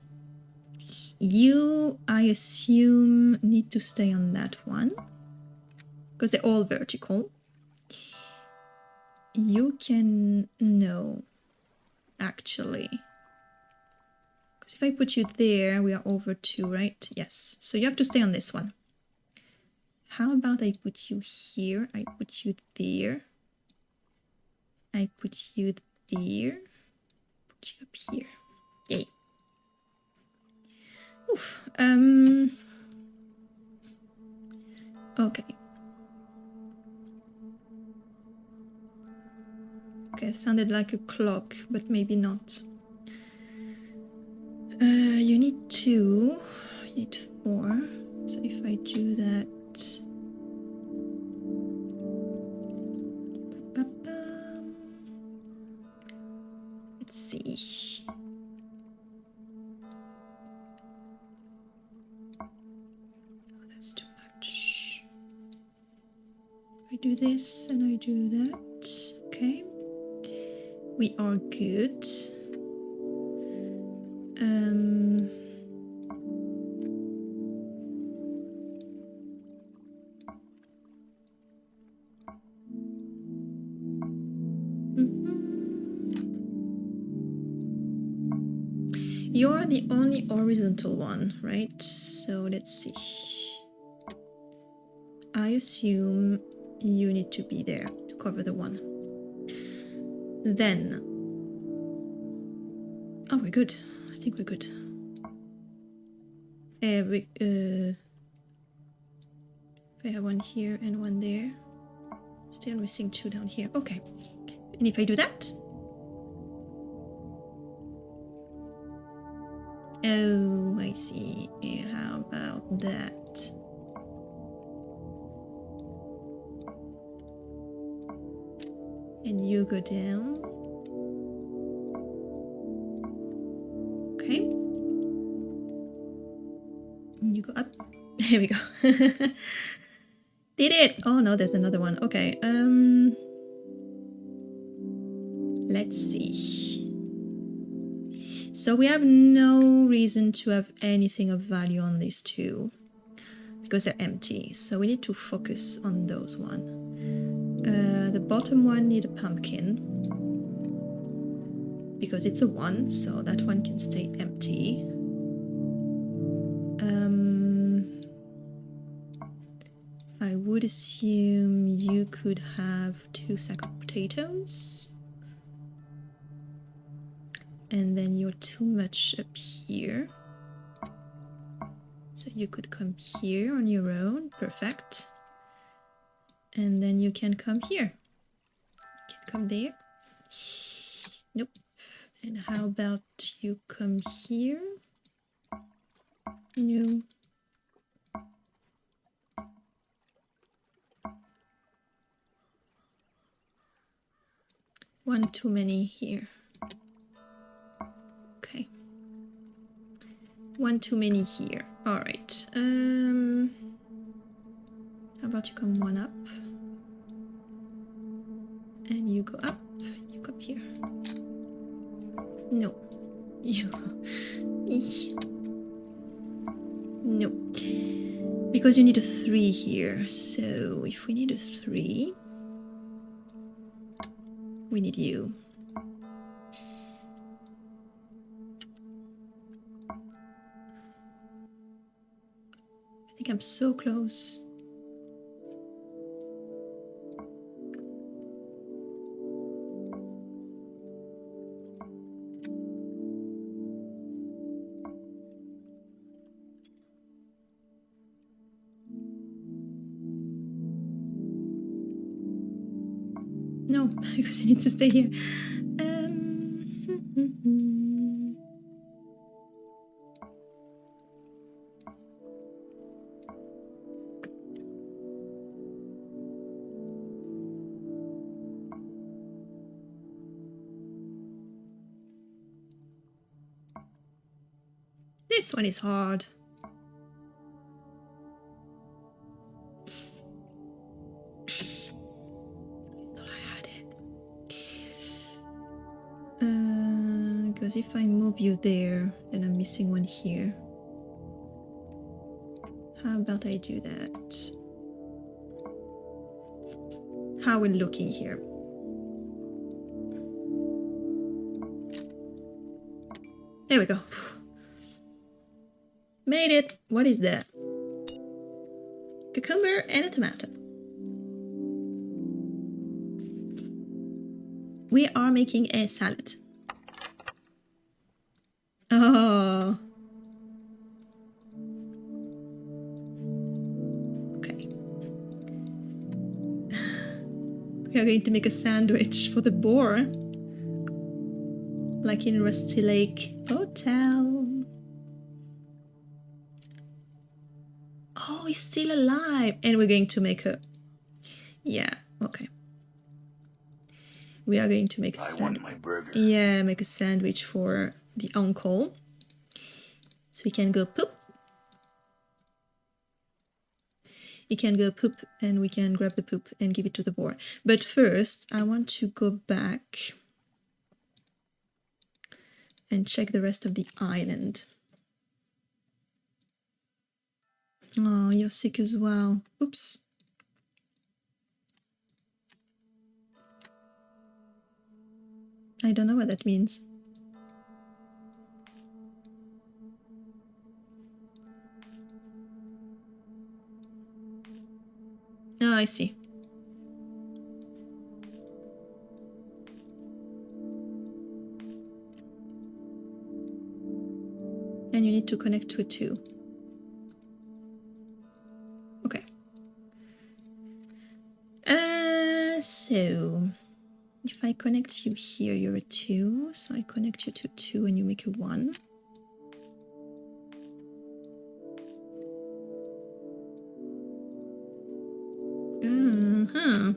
You, I assume, need to stay on that one. Because they're all vertical. You can... No. Actually. Because if I put you there, we are over 2, right? Yes. So you have to stay on this one. How about I put you here? I put you there. I put you there. Put you up here. Yay. Oof. Okay. Okay, it sounded like a clock, but maybe not. You need 2. You need 4. So if I do that... I do this and I do that. Okay. We are good. You're the only horizontal one, right? So let's see. I assume you need to be there to cover the one. Then, oh, we're good. I think we're good. I have one here and one there. Still missing two down here. Okay. And if I do that, oh, I see. How about that? And you go down. Okay. And you go up. There we go. Did it! Oh no, there's another one. Okay. Let's see. So we have no reason to have anything of value on these two because they're empty. So we need to focus on those one. The bottom one need a pumpkin because it's a 1, so that one can stay empty. I would assume you could have 2 sacks of potatoes. And then you're too much up here. So you could come here on your own. Perfect. And then you can come here. You can come there. Nope. And how about you come here? No. One too many here. Okay. One too many here. All right. How about you come one up? And you go up. You go up here. No. You. No. Because you need a 3 here. So if we need a 3, we need you. I think I'm so close. No, because you need to stay here. This one is hard. Because if I move you there, then I'm missing one here. How about I do that? How are we looking here? There we go. Made it. What is that? Cucumber and a tomato. We are making a salad. Oh. Okay. We are going to make a sandwich for the boar. Like in Rusty Lake Hotel. Oh, he's still alive. And we're going to make a... Yeah, okay. We are going to make a sandwich. My burger. Yeah, make a sandwich for the uncle. So we can go poop. he can go poop and we can grab the poop and give it to the boar. But first, I want to go back and check the rest of the island. Oh, you're sick as well. Oops. I don't know what that means. Oh, I see. And you need to connect to a 2. Okay. So if I connect you here, you're a 2. So I connect you to 2 and you make a 1. Uh-huh.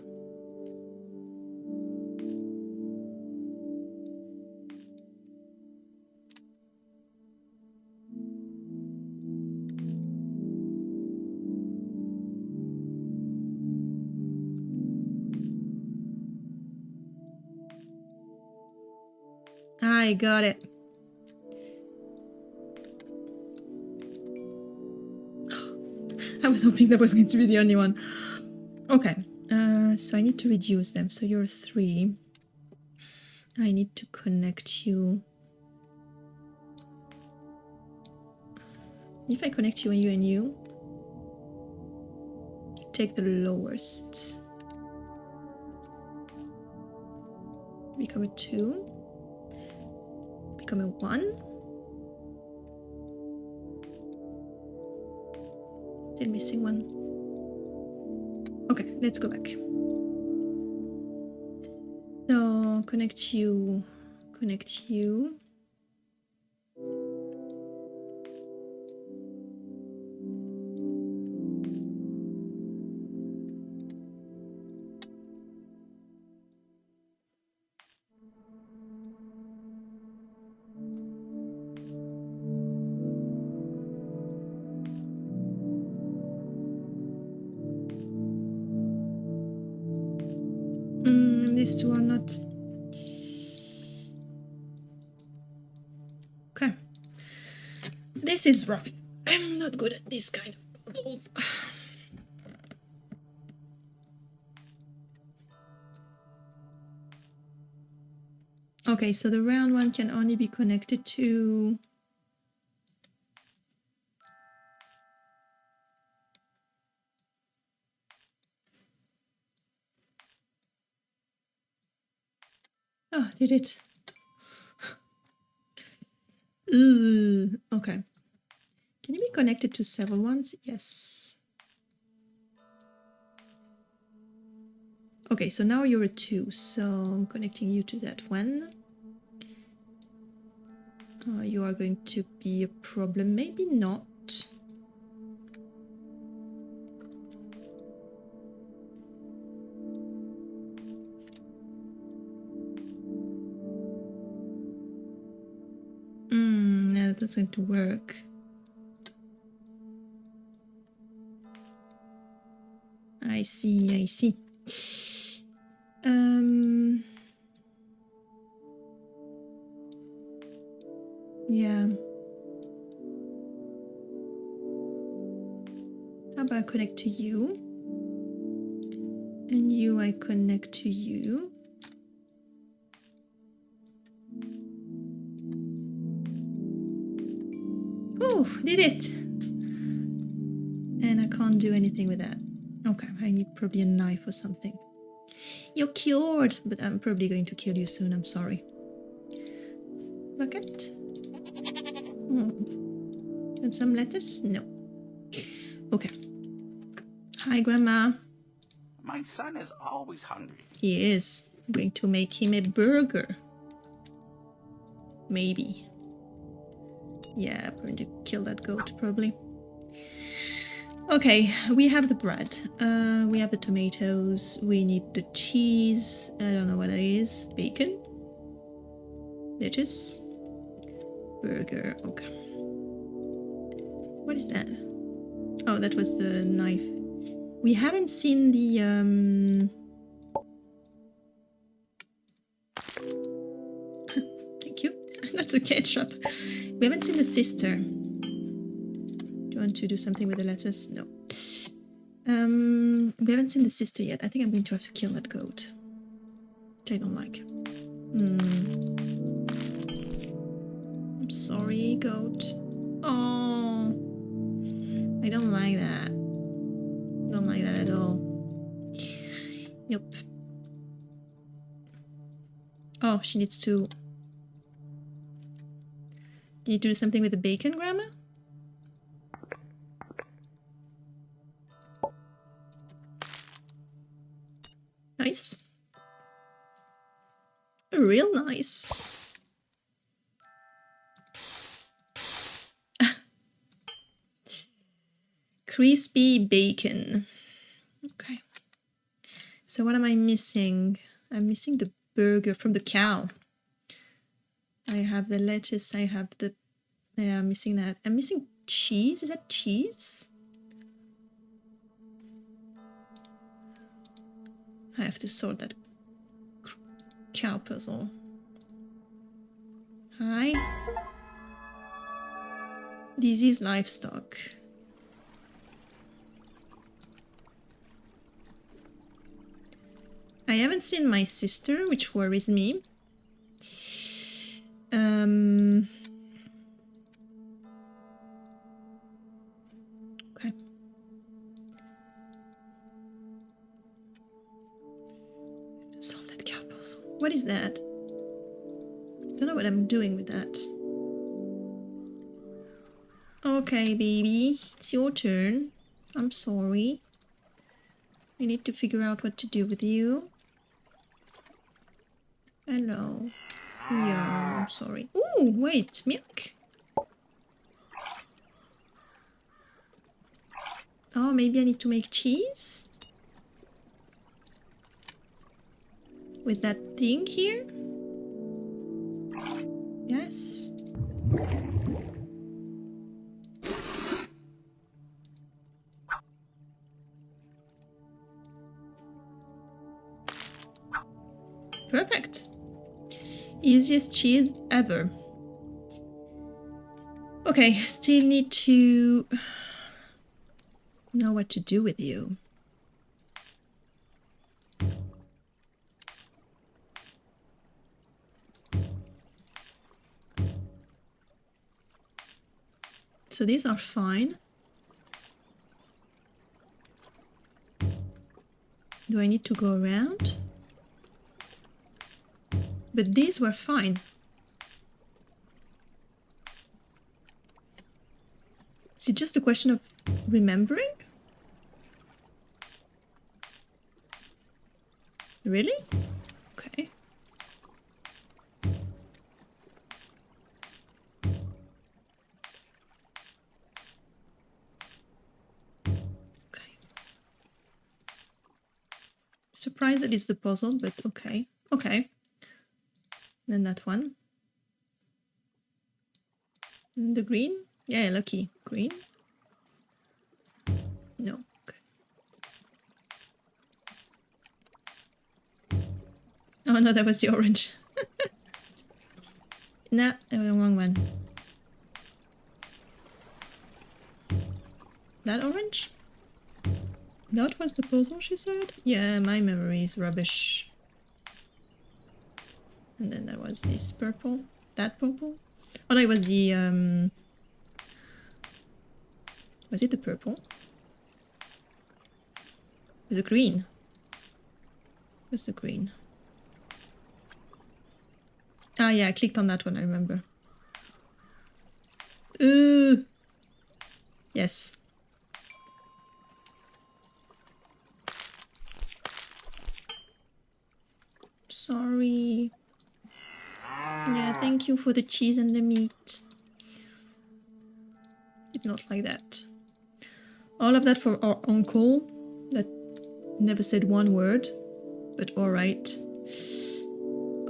I got it. I was hoping that was going to be the only one. Okay, so I need to reduce them. So you're 3. I need to connect you. If I connect you and you and you, take the lowest. Become a 2. Become a 1. Still missing 1. Okay, let's go back. So connect you, connect you. These 2 are not. Okay. This is rough. I'm not good at this kind of puzzles. Okay, so the round one can only be connected to... Oh, did it? Okay. Can you be connected to several ones? Yes. Okay, so now you're a 2, so I'm connecting you to that one. You are going to be a problem, maybe not. No, that's going to work. I see, I see. Yeah. How about I connect to you? And you, I connect to you. Oh, did it! And I can't do anything with that. Okay, I need probably a knife or something. You're cured, but I'm probably going to kill you soon, I'm sorry. Bucket? Want some lettuce? No. Okay. Hi, Grandma. My son is always hungry. He is. I'm going to make him a burger. Maybe. Yeah, I'm going to kill that goat, probably. Okay, we have the bread. We have the tomatoes. We need the cheese. I don't know what that is. Bacon? Lettuce? Burger. Okay. What is that? Oh, that was the knife. We haven't seen the thank you. That's a ketchup. We haven't seen the sister. Do you want to do something with the letters? No. We haven't seen the sister yet. I think I'm going to have to kill that goat, which I don't like. I'm sorry, goat. Oh, I don't like that. Don't like that at all. Nope. Oh, she needs to... You need to do something with the bacon, Grandma? Nice. Real nice. Crispy bacon. Okay. So what am I missing? I'm missing the burger from the cow. I have the lettuce, I have the... Yeah, I'm missing that. I'm missing cheese. Is that cheese? I have to sort that cow puzzle. Hi. This is livestock. I haven't seen my sister, which worries me. Okay. Solve that cow puzzle. What is that? Don't know what I'm doing with that. Okay, baby, it's your turn. I'm sorry. I need to figure out what to do with you. Hello. Yeah, I'm sorry. Ooh, wait, milk. Oh, maybe I need to make cheese? With that thing here? Yes. Perfect. Easiest cheese ever. Okay, still need to know what to do with you. So these are fine. Do I need to go around? But these were fine. Is it just a question of remembering? Really? Okay. Okay. Surprised that it's the puzzle, but okay. Okay. Then that one. And the green? Yeah, lucky. Green? No. Okay. Oh no, that was the orange. Nah, that was the wrong one. That orange? That was the puzzle, she said? Yeah, my memory is rubbish. And then there was this purple. That purple? Oh no, it was the, was it the purple? It was the green. It was the green. Ah yeah, I clicked on that one, I remember. Yes. Sorry. Yeah, thank you for the cheese and the meat. Did not like that. All of that for our uncle that never said one word, but alright.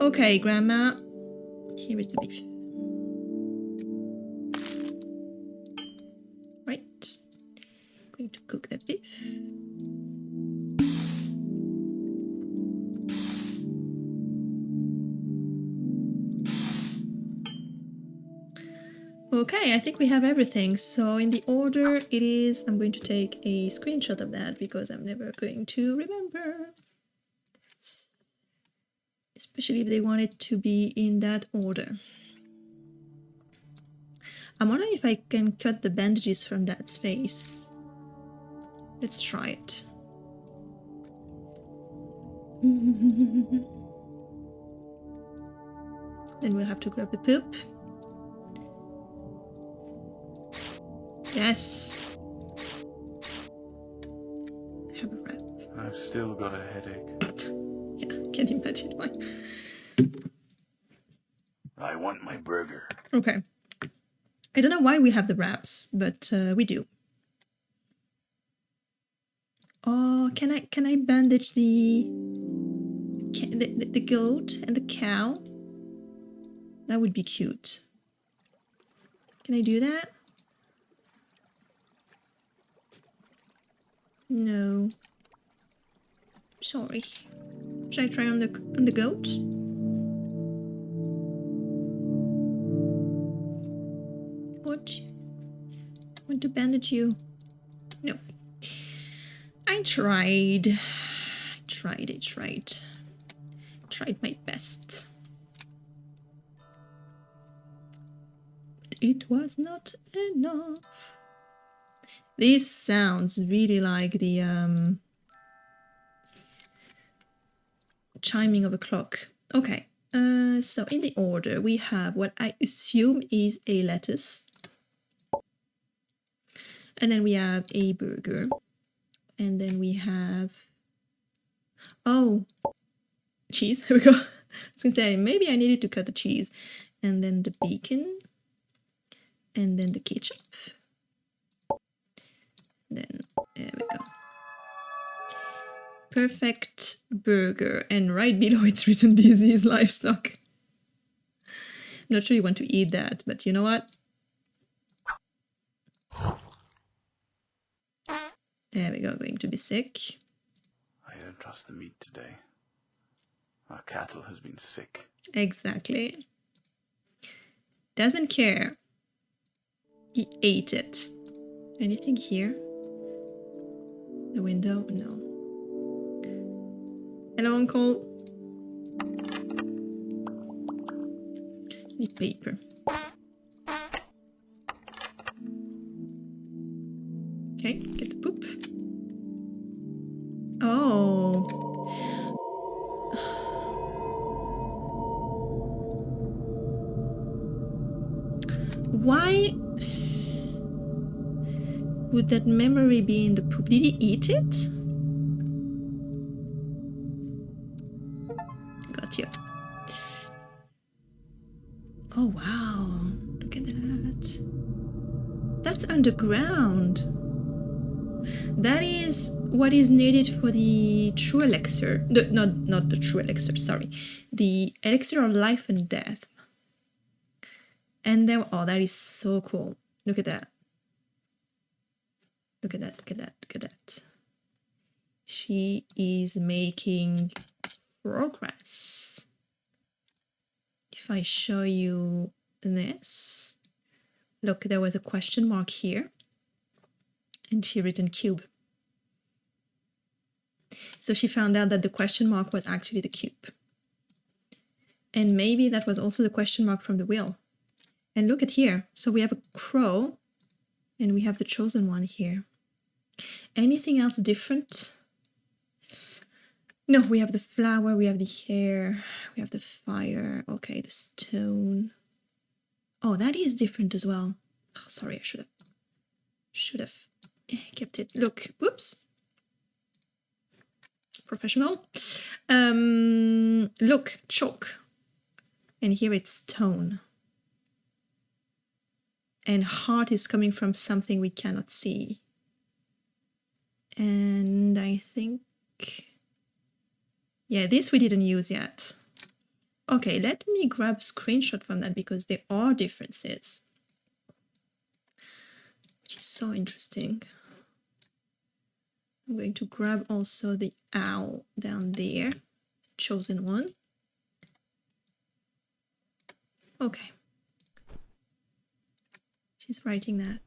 Okay, Grandma. Here is the beef. Right. Going to cook that beef. Okay, I think we have everything. So in the order it is, I'm going to take a screenshot of that because I'm never going to remember. Especially if they want it to be in that order. I'm wondering if I can cut the bandages from that space. Let's try it. Then we'll have to grab the poop. Yes. Have a wrap. I've still got a headache. Yeah, can you imagine why? I want my burger. Okay. I don't know why we have the wraps, but we do. Oh, can I bandage the goat and the cow? That would be cute. Can I do that? No. Sorry. Should I try on the goat? What? I want to bandage you. No. I tried. I tried my best. But it was not enough. This sounds really like the chiming of a clock. Okay, so in the order we have what I assume is a lettuce. And then we have a burger. And then we have... Oh, cheese. Here we go. I was going to say, maybe I needed to cut the cheese. And then the bacon. And then the ketchup. Then, there we go. Perfect burger. And right below it's written disease livestock. I'm not sure you want to eat that, but you know what? There we go, going to be sick. I don't trust the meat today. Our cattle has been sick. Exactly. Doesn't care. He ate it. Anything here? The window? No. Hello, Uncle. Need paper. Okay, get the poop. Oh. Why would that memory be in the poop? Did he eat it? Got you. Oh, wow. Look at that. That's underground. That is what is needed for the true elixir. Not the true elixir, sorry. The elixir of life and death. And then, oh, that is so cool. Look at that. Look at that, look at that, look at that. She is making progress. If I show you this, look, there was a question mark here. And she written cube. So she found out that the question mark was actually the cube. And maybe that was also the question mark from the wheel. And look at here. So we have a crow and we have the chosen one here. Anything else different? No, we have the flower, we have the hair, we have the fire. Okay, the stone. Oh, that is different as well. Oh, sorry, I should have kept it. Look, whoops. Professional. Look, chalk. And here it's stone. And heart is coming from something we cannot see. And I think... yeah, this we didn't use yet. Okay, let me grab a screenshot from that because there are differences. Which is so interesting. I'm going to grab also the owl down there. Chosen one. Okay. She's writing that.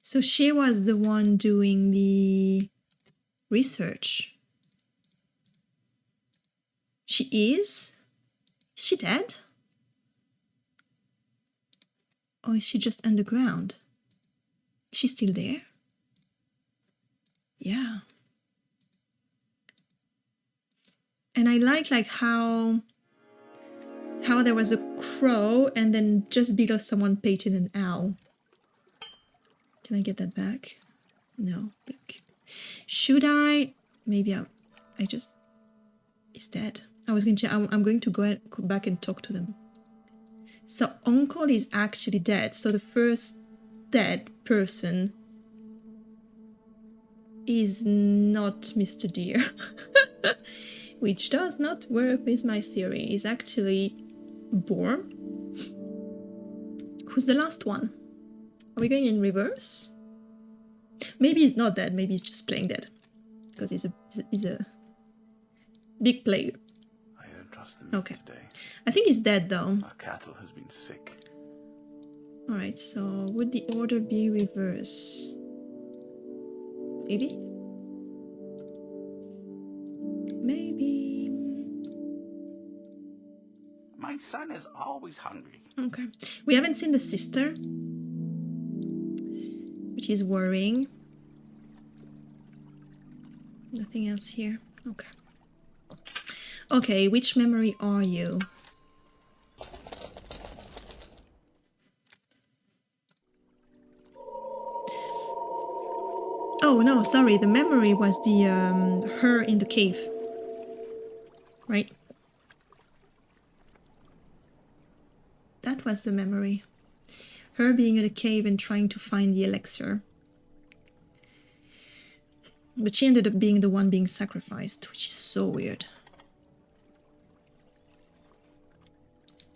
So she was the one doing the research. She is? Is she dead? Or is she just underground? Is she still there? Yeah. And I like how there was a crow and then just below someone painted an owl. Can I get that back? No. Should I? Maybe I just... He's dead. I'm going to go back and talk to them. So Uncle is actually dead. So the first dead person is not Mr. Deer. Which does not work with my theory. Is actually Boar. Who's the last one? Are we going in reverse? Maybe he's not dead. Maybe he's just playing dead. Because he's a big player. I don't trust the meat today. I think he's dead though. Our cattle has been sick. Alright, so would the order be reverse? Maybe? Maybe. My son is always hungry. Okay. We haven't seen the sister, which is worrying. Nothing else here. Okay. Okay, which memory are you? Oh no, sorry, the memory was the her in the cave. Right? That was the memory. Her being in a cave and trying to find the elixir. But she ended up being the one being sacrificed, which is so weird.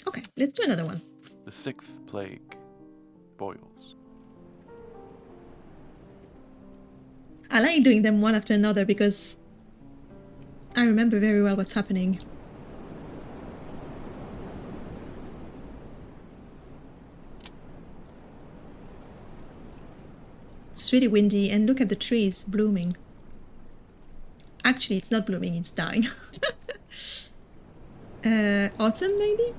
Okay, let's do another one. The sixth plague boils. I like doing them one after another because I remember very well what's happening. It's really windy and look at the trees blooming. Actually, it's not blooming, it's dying. Autumn, maybe?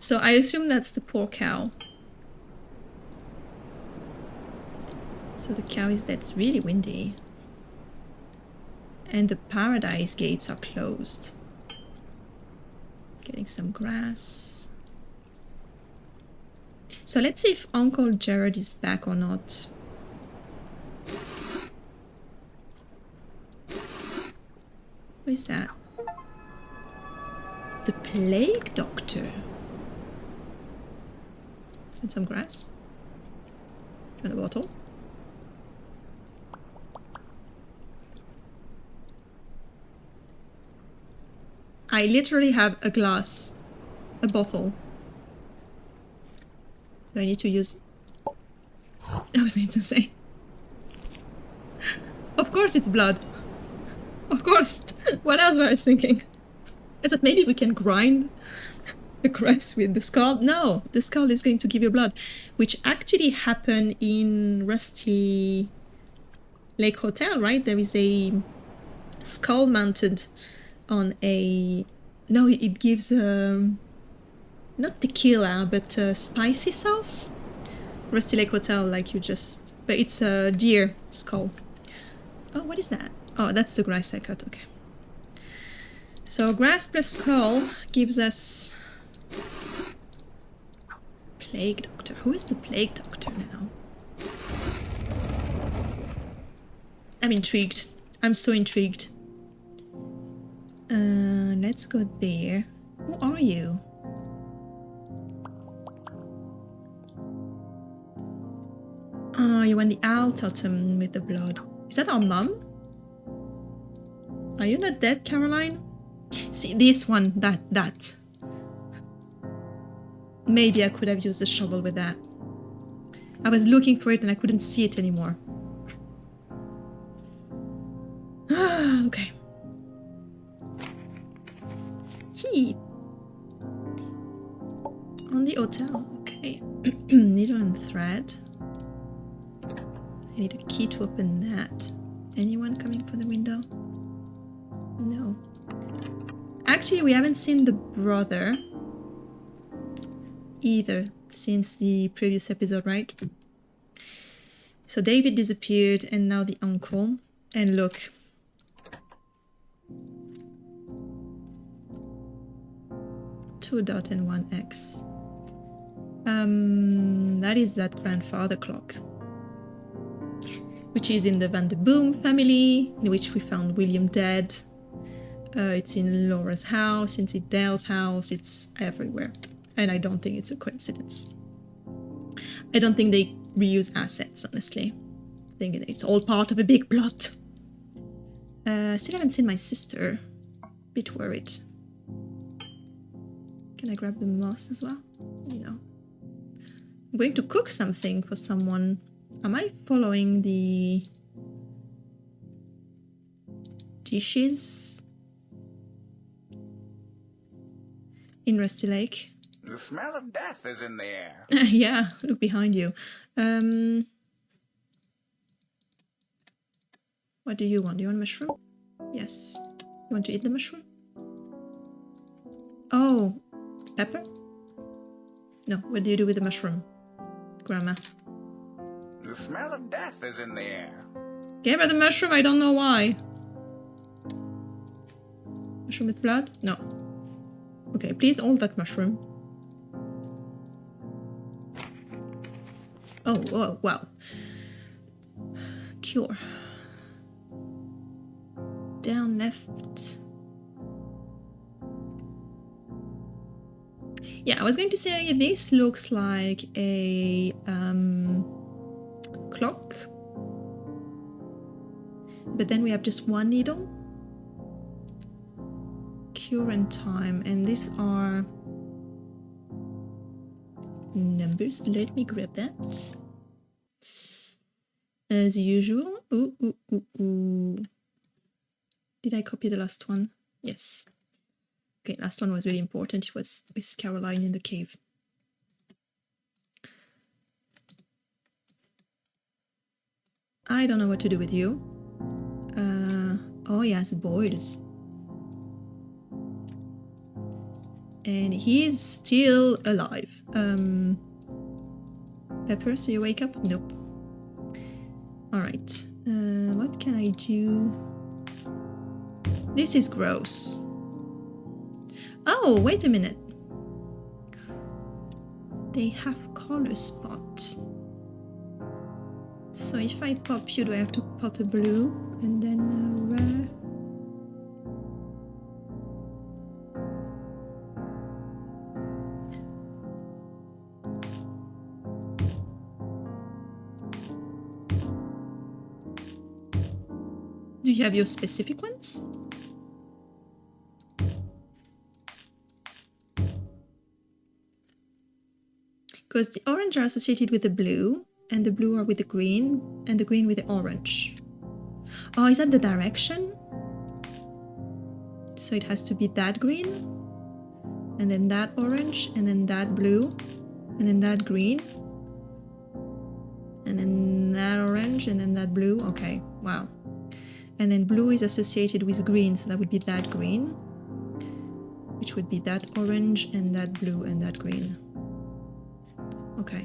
So I assume that's the poor cow. So the cow is dead. It's really windy. And the paradise gates are closed. Getting some grass. So let's see if Uncle Jared is back or not. Who is that? The plague doctor. And some grass. And a bottle. I literally have a glass, a bottle. Do I need to use... I was going to say. Of course it's blood. Of course. What else was I thinking? I thought maybe we can grind the grass with the skull. No, the skull is going to give you blood. Which actually happened in Rusty Lake Hotel, right? There is a skull mounted on a... No, it gives not tequila, but spicy sauce. Rusty Lake Hotel, like you just... But it's a deer skull. Oh, what is that? Oh, that's the grass I cut, okay. So grass plus skull gives us... Plague Doctor. Who is the Plague Doctor now? I'm intrigued. I'm so intrigued. Let's go there. Who are you? Oh, you want the owl totem with the blood. Is that our mum? Are you not dead, Caroline? See, this one, that. Maybe I could have used the shovel with that. I was looking for it and I couldn't see it anymore. Okay. Hotel. Okay. Needle and thread. I need a key to open that. Anyone coming from the window? No. Actually, we haven't seen the brother either since the previous episode, right? So David disappeared and now the uncle. And look. Two dot and one X. That is that grandfather clock. Which is in the Van de Boom family, in which we found William dead. It's in Laura's house, it's in Dale's house, it's everywhere. And I don't think it's a coincidence. I don't think they reuse assets, honestly. I think it's all part of a big plot. Still haven't seen my sister. Bit worried. Can I grab the moss as well? No. I'm going to cook something for someone. Am I following the dishes in Rusty Lake? The smell of death is in the air. Yeah, look behind you. What do you want? Do you want a mushroom? Yes. You want to eat the mushroom? Oh, pepper? No, what do you do with the mushroom, Grandma? The smell of death is in the air. Gave her the mushroom, I don't know why. Mushroom with blood? No. Okay, please hold that mushroom. Oh, wow. Cure. Down, left. Yeah, I was going to say this looks like a clock. But then we have just one needle. Cure and time. And these are numbers. Let me grab that. As usual. Ooh. Did I copy the last one? Yes. Okay, last one was really important. It was with Caroline in the cave. I don't know what to do with you. Oh yes, boils. And he's still alive. Pepper, so you wake up? Nope. Alright. What can I do? This is gross. Oh, wait a minute. They have color spots. So if I pop you, do I have to pop a blue and then a red? Do you have your specific ones? Because the orange are associated with the blue, and the blue are with the green, and the green with the orange. Oh, is that the direction? So it has to be that green, and then that orange, and then that blue, and then that green, and then that orange, and then that blue. Okay, wow. And then blue is associated with green, so that would be that green, which would be that orange, and that blue, and that green. Okay.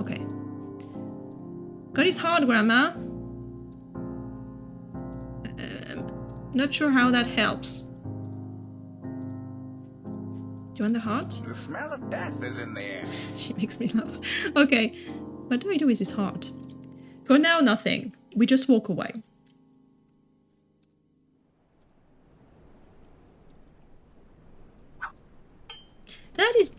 Okay. God is hard, Grandma. Not sure how that helps. Do you want the heart? The smell of death is in the air. She makes me laugh. Okay. What do I do with this heart? For now, nothing. We just walk away. That is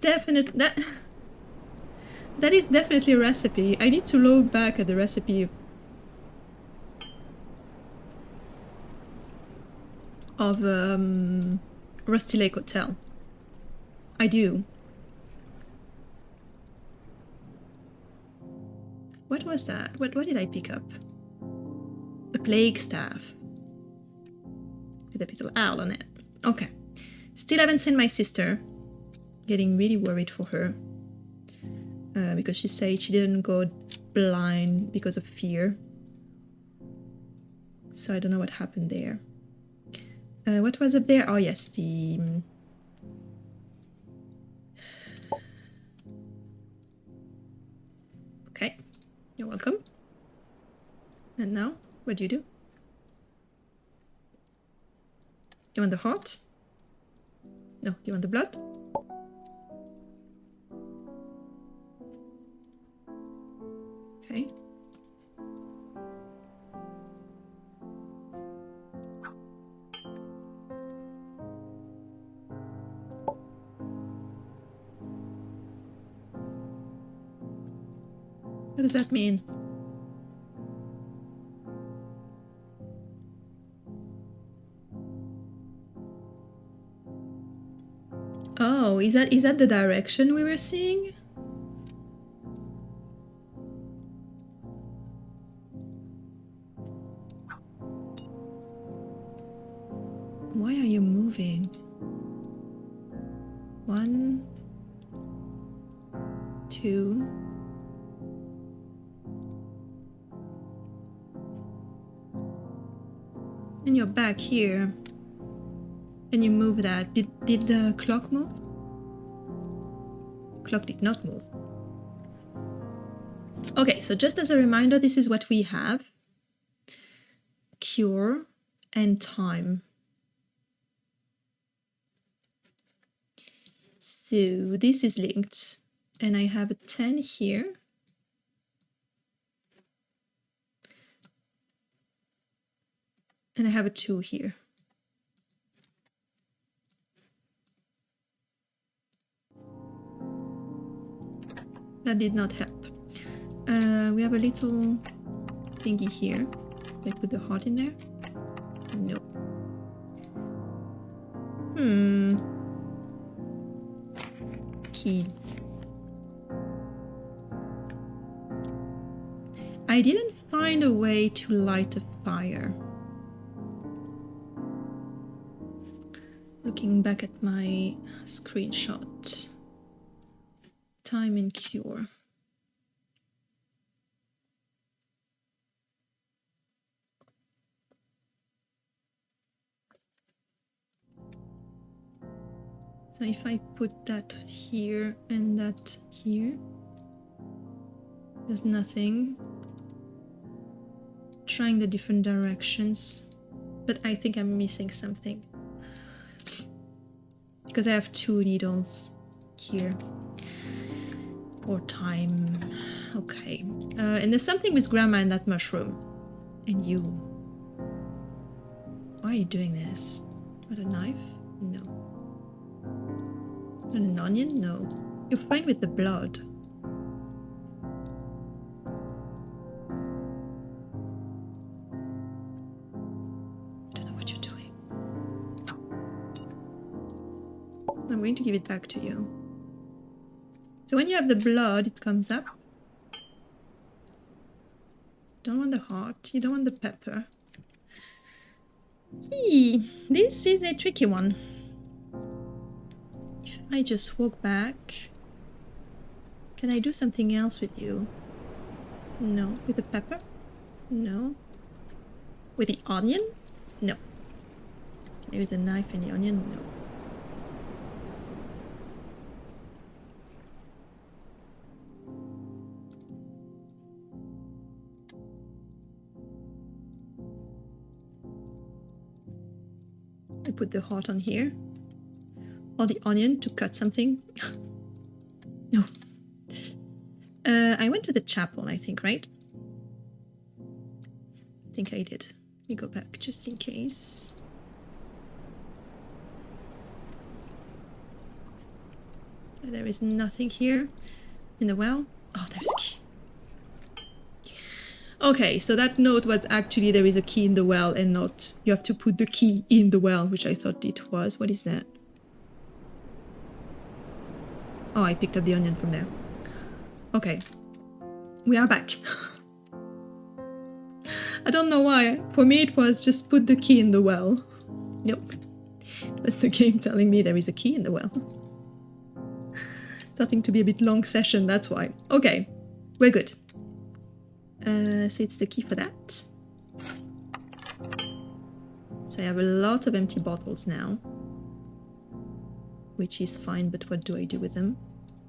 definitely a recipe. I need to look back at the recipe of Rusty Lake Hotel. I do. What was that? What did I pick up? A plague staff. with a little owl on it. Okay. Still haven't seen my sister. Getting really worried for her. Because she said she didn't go blind because of fear. So I don't know what happened there. What was up there? Oh yes, the... Okay, you're welcome. And now, what do? You want the heart? No, you want the blood? Okay. What does that mean? Oh, is that the direction we were seeing? Why are you moving? 1, 2. And you're back here. And you move that. Did the clock move? Clock did not move. Okay, so just as a reminder, this is what we have. Cure and time. So this is linked. And I have a 10 here. And I have a 2 here. That did not help. We have a little thingy here. Let's put the heart in there. No. Key. I didn't find a way to light a fire. Looking back at my screenshot. Time and cure. So if I put that here and that here, there's nothing. Trying the different directions, but I think I'm missing something. Because I have 2 needles here. For time. Okay. And there's something with Grandma and that mushroom. And you. Why are you doing this? With a knife? No. And an onion? No. You're fine with the blood. I don't know what you're doing. I'm going to give it back to you. So when you have the blood, it comes up. Don't want the heart. You don't want the pepper. This is a tricky one. If I just walk back, can I do something else with you? No. With the pepper? No. With the onion? No. Can I with the knife and the onion? No. I put the heart on here. Or the onion to cut something. No. I went to the chapel, I think, right? I think I did. Let me go back just in case. There is nothing here in the well. Oh, there's a key. Okay, so that note was actually there is a key in the well and not you have to put the key in the well, which I thought it was. What is that? Oh, I picked up the onion from there. Okay, we are back. I don't know why. For me it was just put the key in the well. Nope. It was the game telling me there is a key in the well. Starting to be a bit long session, that's why. Okay, we're good. So it's the key for that. So I have a lot of empty bottles now. Which is fine, but what do I do with them?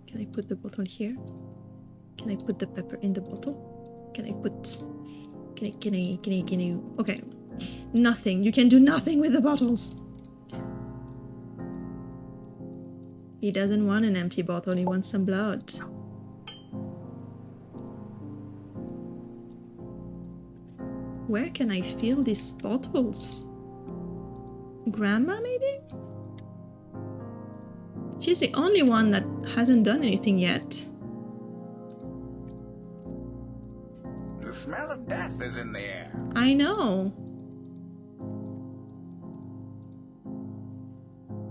Can I put the bottle here? Can I put the pepper in the bottle? Can I put... Can I... Okay. Nothing. You can do nothing with the bottles. He doesn't want an empty bottle, he wants some blood. Where can I fill these bottles? Grandma, maybe? She's the only one that hasn't done anything yet. The smell of death is in the air. I know.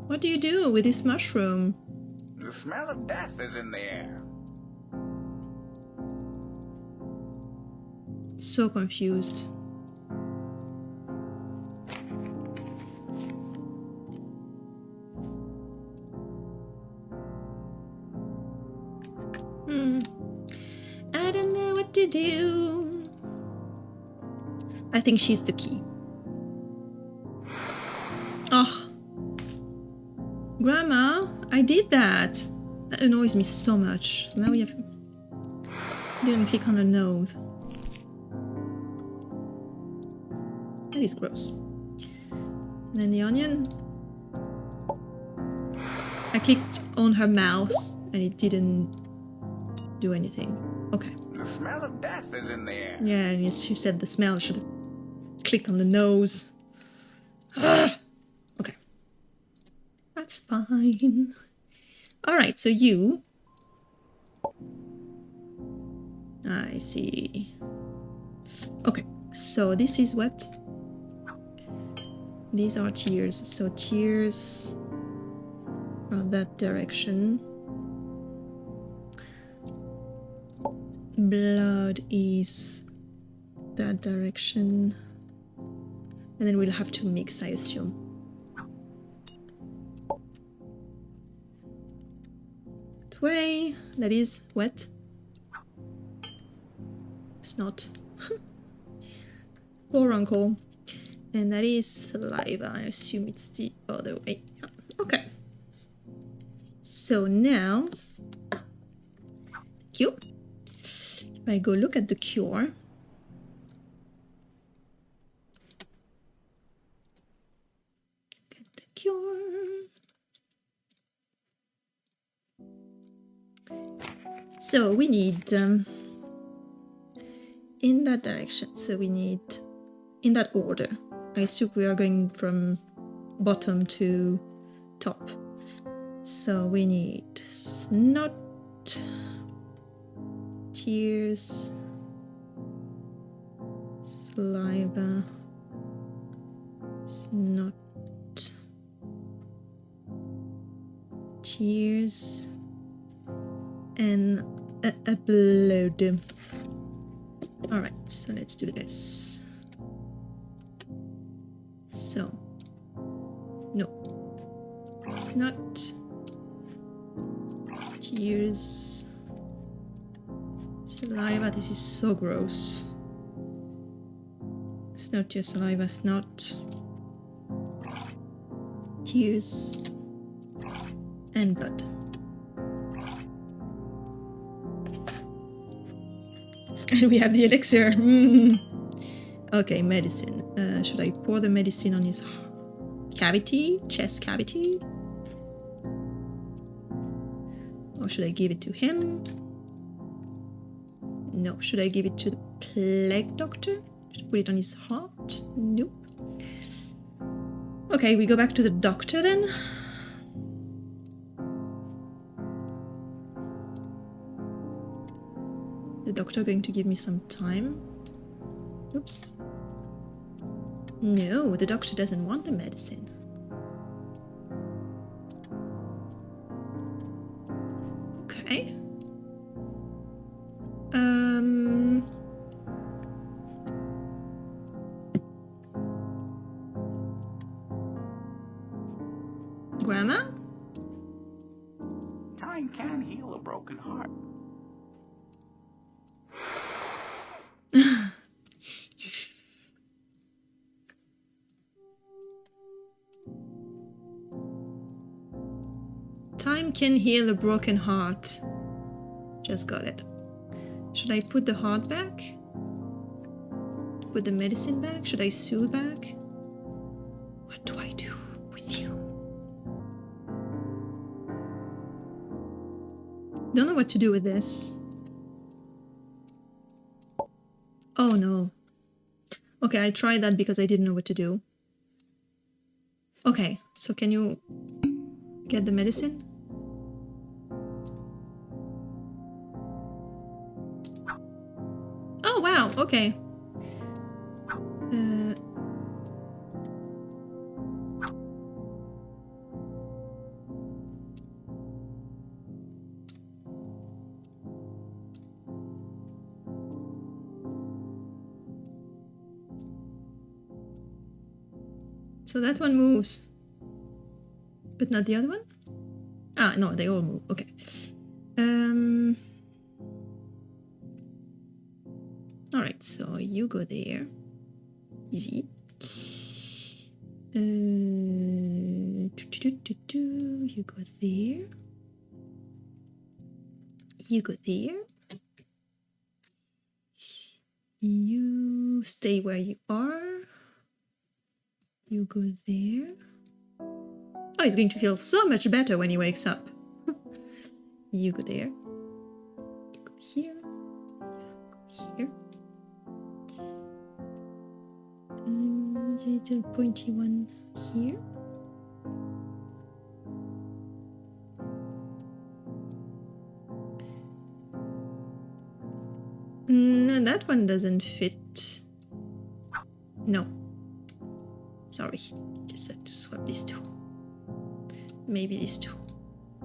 What do you do with this mushroom? The smell of death is in the air. So confused. I don't know what to do. I think she's the key. Oh. Grandma, I did that. That annoys me so much. Now we have... Didn't click on the nose. That is gross. And then the onion. I clicked on her mouse and it didn't do anything. Okay. The smell of death is in the air. Yeah, and yes, she said the smell. I should have clicked on the nose. Okay. That's fine. Alright, so you... I see. Okay, so this is what? These are tears. So tears are that direction. Blood is that direction. And then we'll have to mix, I assume. That way. That is wet. Snot. Poor uncle. And that is saliva. I assume it's the other way. Yeah. Okay. So now, you. If I go look at the cure. Look at the cure. So we need in that direction. So we need in that order. I assume we are going from bottom to top. So we need snot, tears, saliva, snot, tears, and a blood. Alright, so let's do this. So, no, snot, tears, saliva. This is so gross. Snot, tears, saliva, snot, tears, and blood. And we have the elixir. Okay, medicine. Should I pour the medicine on his cavity, chest cavity? Or should I give it to him? No, should I give it to the plague doctor? Should I put it on his heart? Nope. Okay, we go back to the doctor then. The doctor going to give me some time? Oops. No, the doctor doesn't want the medicine. Okay. Grandma? Time can heal a broken heart. Time can heal a broken heart. Just got it. Should I put the heart back? Put the medicine back? Should I soothe back? What do I do with you? Don't know what to do with this. Oh no. Okay, I tried that because I didn't know what to do. Okay, so can you get the medicine? Oh wow, okay. So that one moves, but not the other one? Ah, no, they all move, okay. Alright, so you go there. Easy. You go there. You go there. You stay where you are. You go there. Oh, he's going to feel so much better when he wakes up. You go there. You go here. Go here. Little pointy one here. No, that one doesn't fit. No. Sorry. Just have to swap these two. Maybe these two.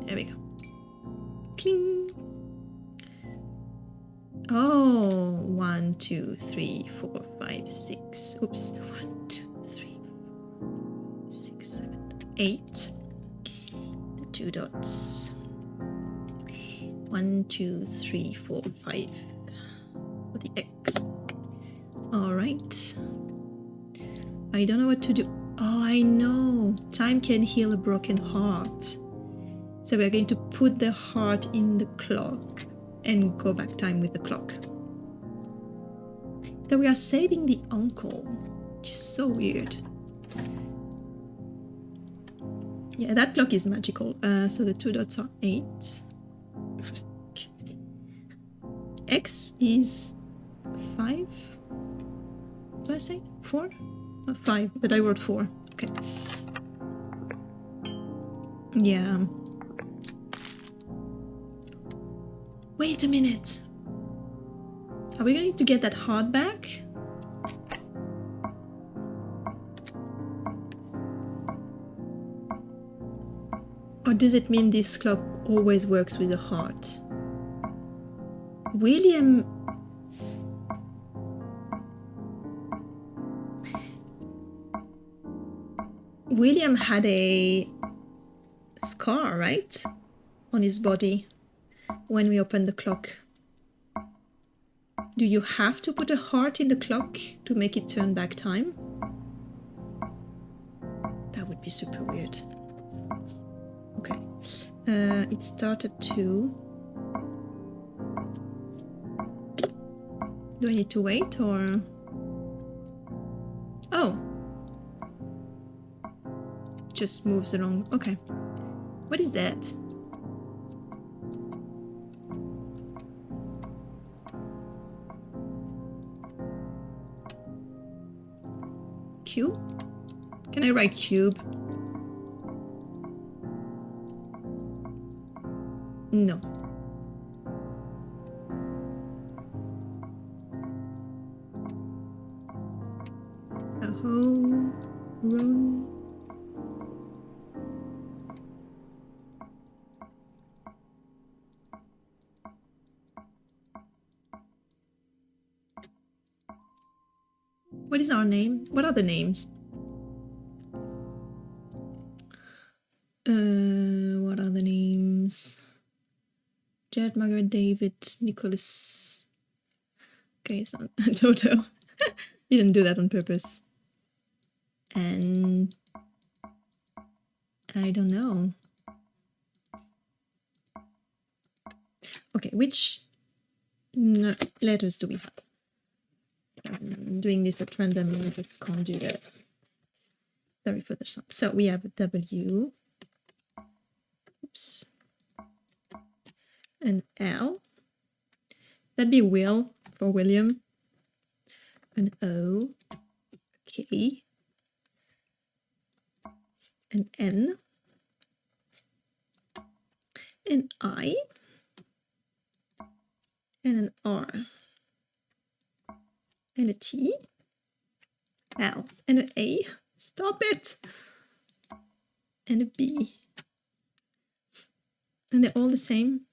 There we go. Cling. Oh, 1, 2, 3, 4, 5, 6. Oops. 1, 2, 3, 4, 6, 7, 8. The 2 dots. 1, 2, 3, 4, 5. For the X. Alright. I don't know what to do. Oh, I know. Time can heal a broken heart. So we're going to put the heart in the clock and go back time with the clock. So we are saving the uncle, which is so weird. Yeah, that clock is magical. So the 2 dots are 8. X is 5. Do I say 4? 5, but I wrote 4. Okay. Yeah. Wait a minute. Are we going to get that heart back? Or does it mean this clock always works with the heart? William had a scar, right? On his body when we opened the clock. Do you have to put a heart in the clock to make it turn back time? That would be super weird. Okay. It started to... Do I need to wait or... Oh. Just moves along. Okay. What is that? Cube? Can I write cube? No. A whole row. What is our name? What are the names? What are the names? Jared, Margaret, David, Nicholas. Okay, it's not Toto. Didn't do that on purpose. And I don't know. Okay, which letters do we have? I'm doing this at random, I just can't do that. Sorry for the sound. So we have a W. Oops. An L. That'd be Will for William. An O. K. An N. An I. And an R. And a T. L. And an A. Stop it! And a B. And they're all the same.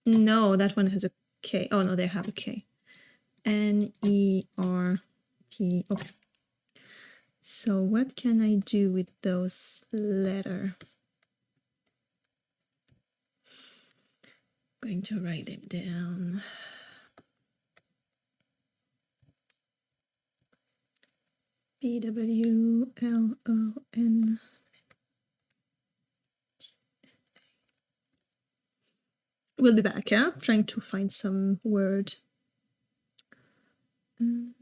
No, that one has a K. Oh no, they have a K. N-E-R-T. Okay. So what can I do with those letters? I'm going to write them down. B-W-L-O-N. We'll be back, yeah? Trying to find some word. Can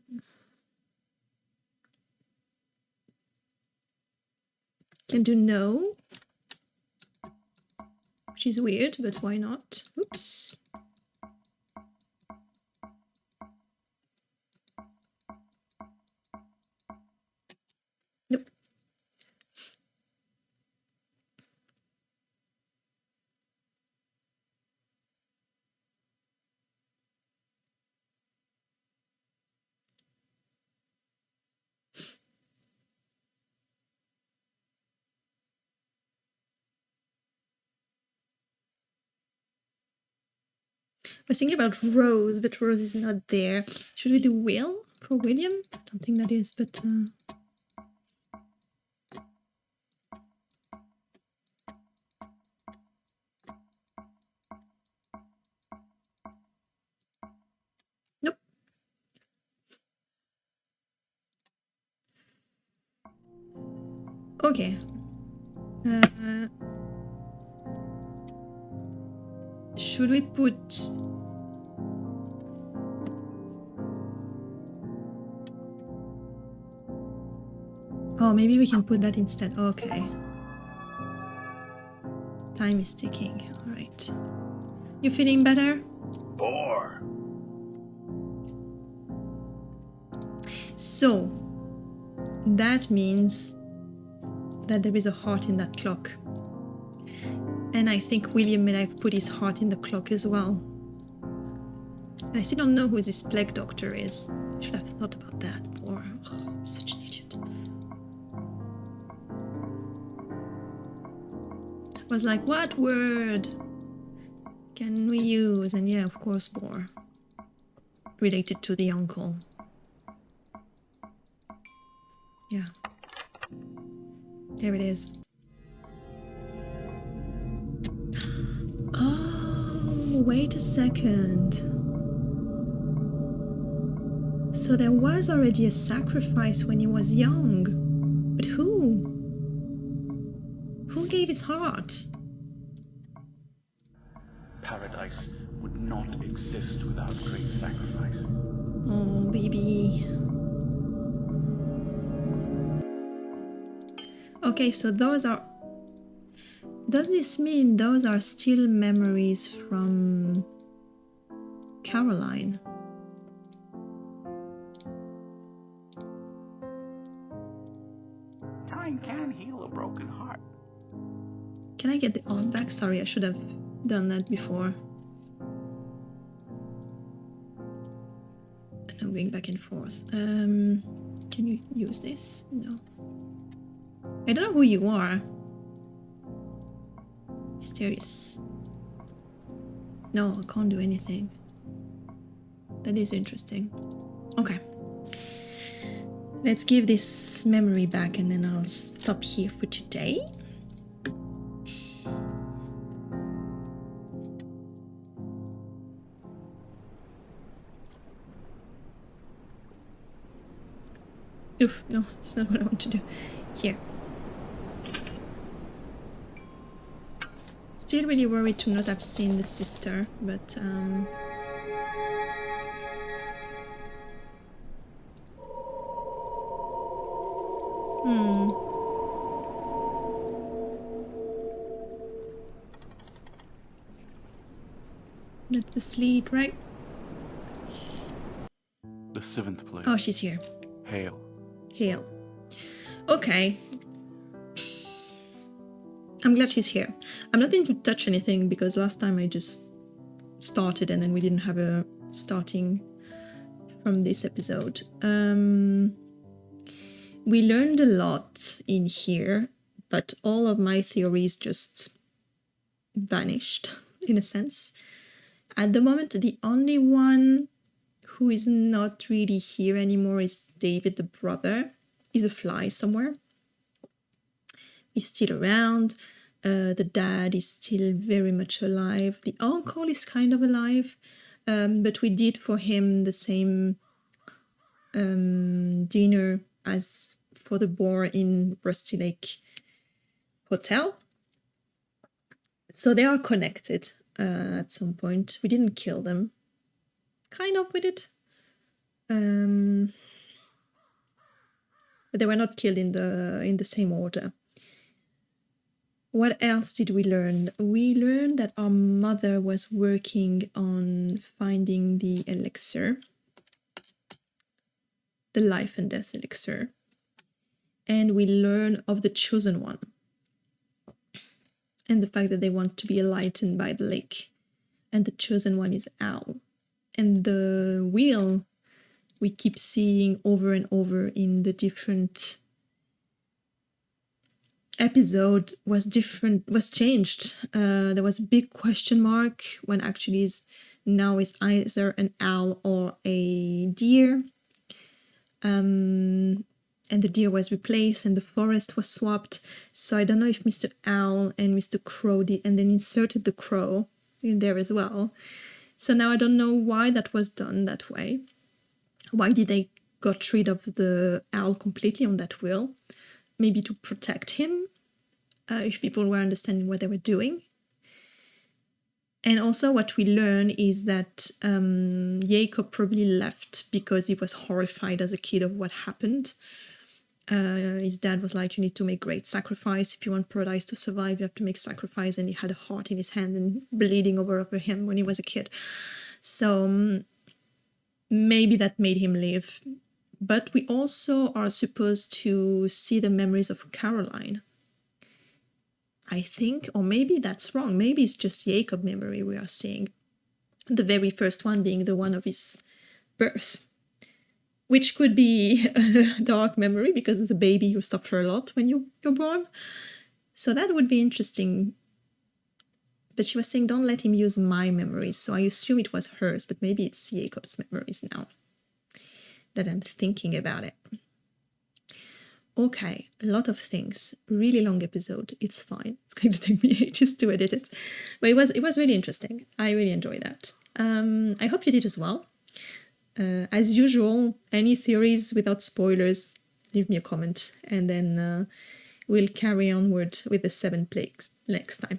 do no, which is weird, but why not? Oops. Nope. I was thinking about Rose, but Rose is not there. Should we do Will for William? I don't think that is, but... Nope. Okay. Should we put... Oh, maybe we can put that instead. Okay. Time is ticking. All right. You feeling better? Bore. So, that means that there is a heart in that clock. And I think William may have put his heart in the clock as well. And I still don't know who this plague doctor is. I should have thought about that before. Oh, I'm such an idiot. I was like, what word can we use? And yeah, of course, bore. Related to the uncle. Yeah. There it is. Oh, wait a second. So there was already a sacrifice when he was young. But who? Who gave his heart? Paradise would not exist without great sacrifice. Oh, baby. Okay, so those are... Does this mean those are still memories from Caroline? Time can heal a broken heart. Can I get the art back? Sorry, I should have done that before. And I'm going back and forth. Can you use this? No. I don't know who you are. Mysterious. No, I can't do anything. That is interesting. Okay. Let's give this memory back and then I'll stop here for today. Oof, no, it's not what I want to do. Here. Still really worried to not have seen the sister, but that's the sleep, right? The seventh plague. Oh, she's here. Hail. Hail. Okay. I'm glad she's here. I'm not going to touch anything because last time I just started and then we didn't have a starting from this episode. We learned a lot in here, but all of my theories just vanished, in a sense. At the moment, the only one who is not really here anymore is David, the brother. He's a fly somewhere. He's still around. The dad is still very much alive. The uncle is kind of alive, but we did for him the same dinner as for the boar in Rusty Lake Hotel. So they are connected at some point. We didn't kill them. Kind of we did. But they were not killed in the same order. What else did we learn? We learned that our mother was working on finding the elixir, the life and death elixir. And we learn of the chosen one and the fact that they want to be enlightened by the lake. And the chosen one is Al. And the wheel we keep seeing over and over in the different episode was changed. There was a big question mark when actually now is either an owl or a deer. And the deer was replaced and the forest was swapped. So I don't know if Mr. Owl and Mr. Crow did, and then inserted the crow in there as well. So now I don't know why that was done that way. Why did they got rid of the owl completely on that wheel? Maybe to protect him, if people were understanding what they were doing. And also what we learn is that Jacob probably left because he was horrified as a kid of what happened. His dad was like, you need to make great sacrifice. If you want paradise to survive, you have to make sacrifice. And he had a heart in his hand and bleeding over him when he was a kid. So maybe that made him leave. But we also are supposed to see the memories of Caroline. I think, or maybe that's wrong. Maybe it's just Jacob memory we are seeing. The very first one being the one of his birth. Which could be a dark memory because as a baby you suffer a lot when you're born. So that would be interesting. But she was saying, don't let him use my memories. So I assume it was hers, but maybe it's Jacob's memories now that I'm thinking about it. Okay, a lot of things. Really long episode. It's fine. It's going to take me ages to edit it. But it was really interesting. I really enjoyed that. I hope you did as well. As usual, any theories without spoilers, leave me a comment. And then we'll carry onward with the 7 plagues next time.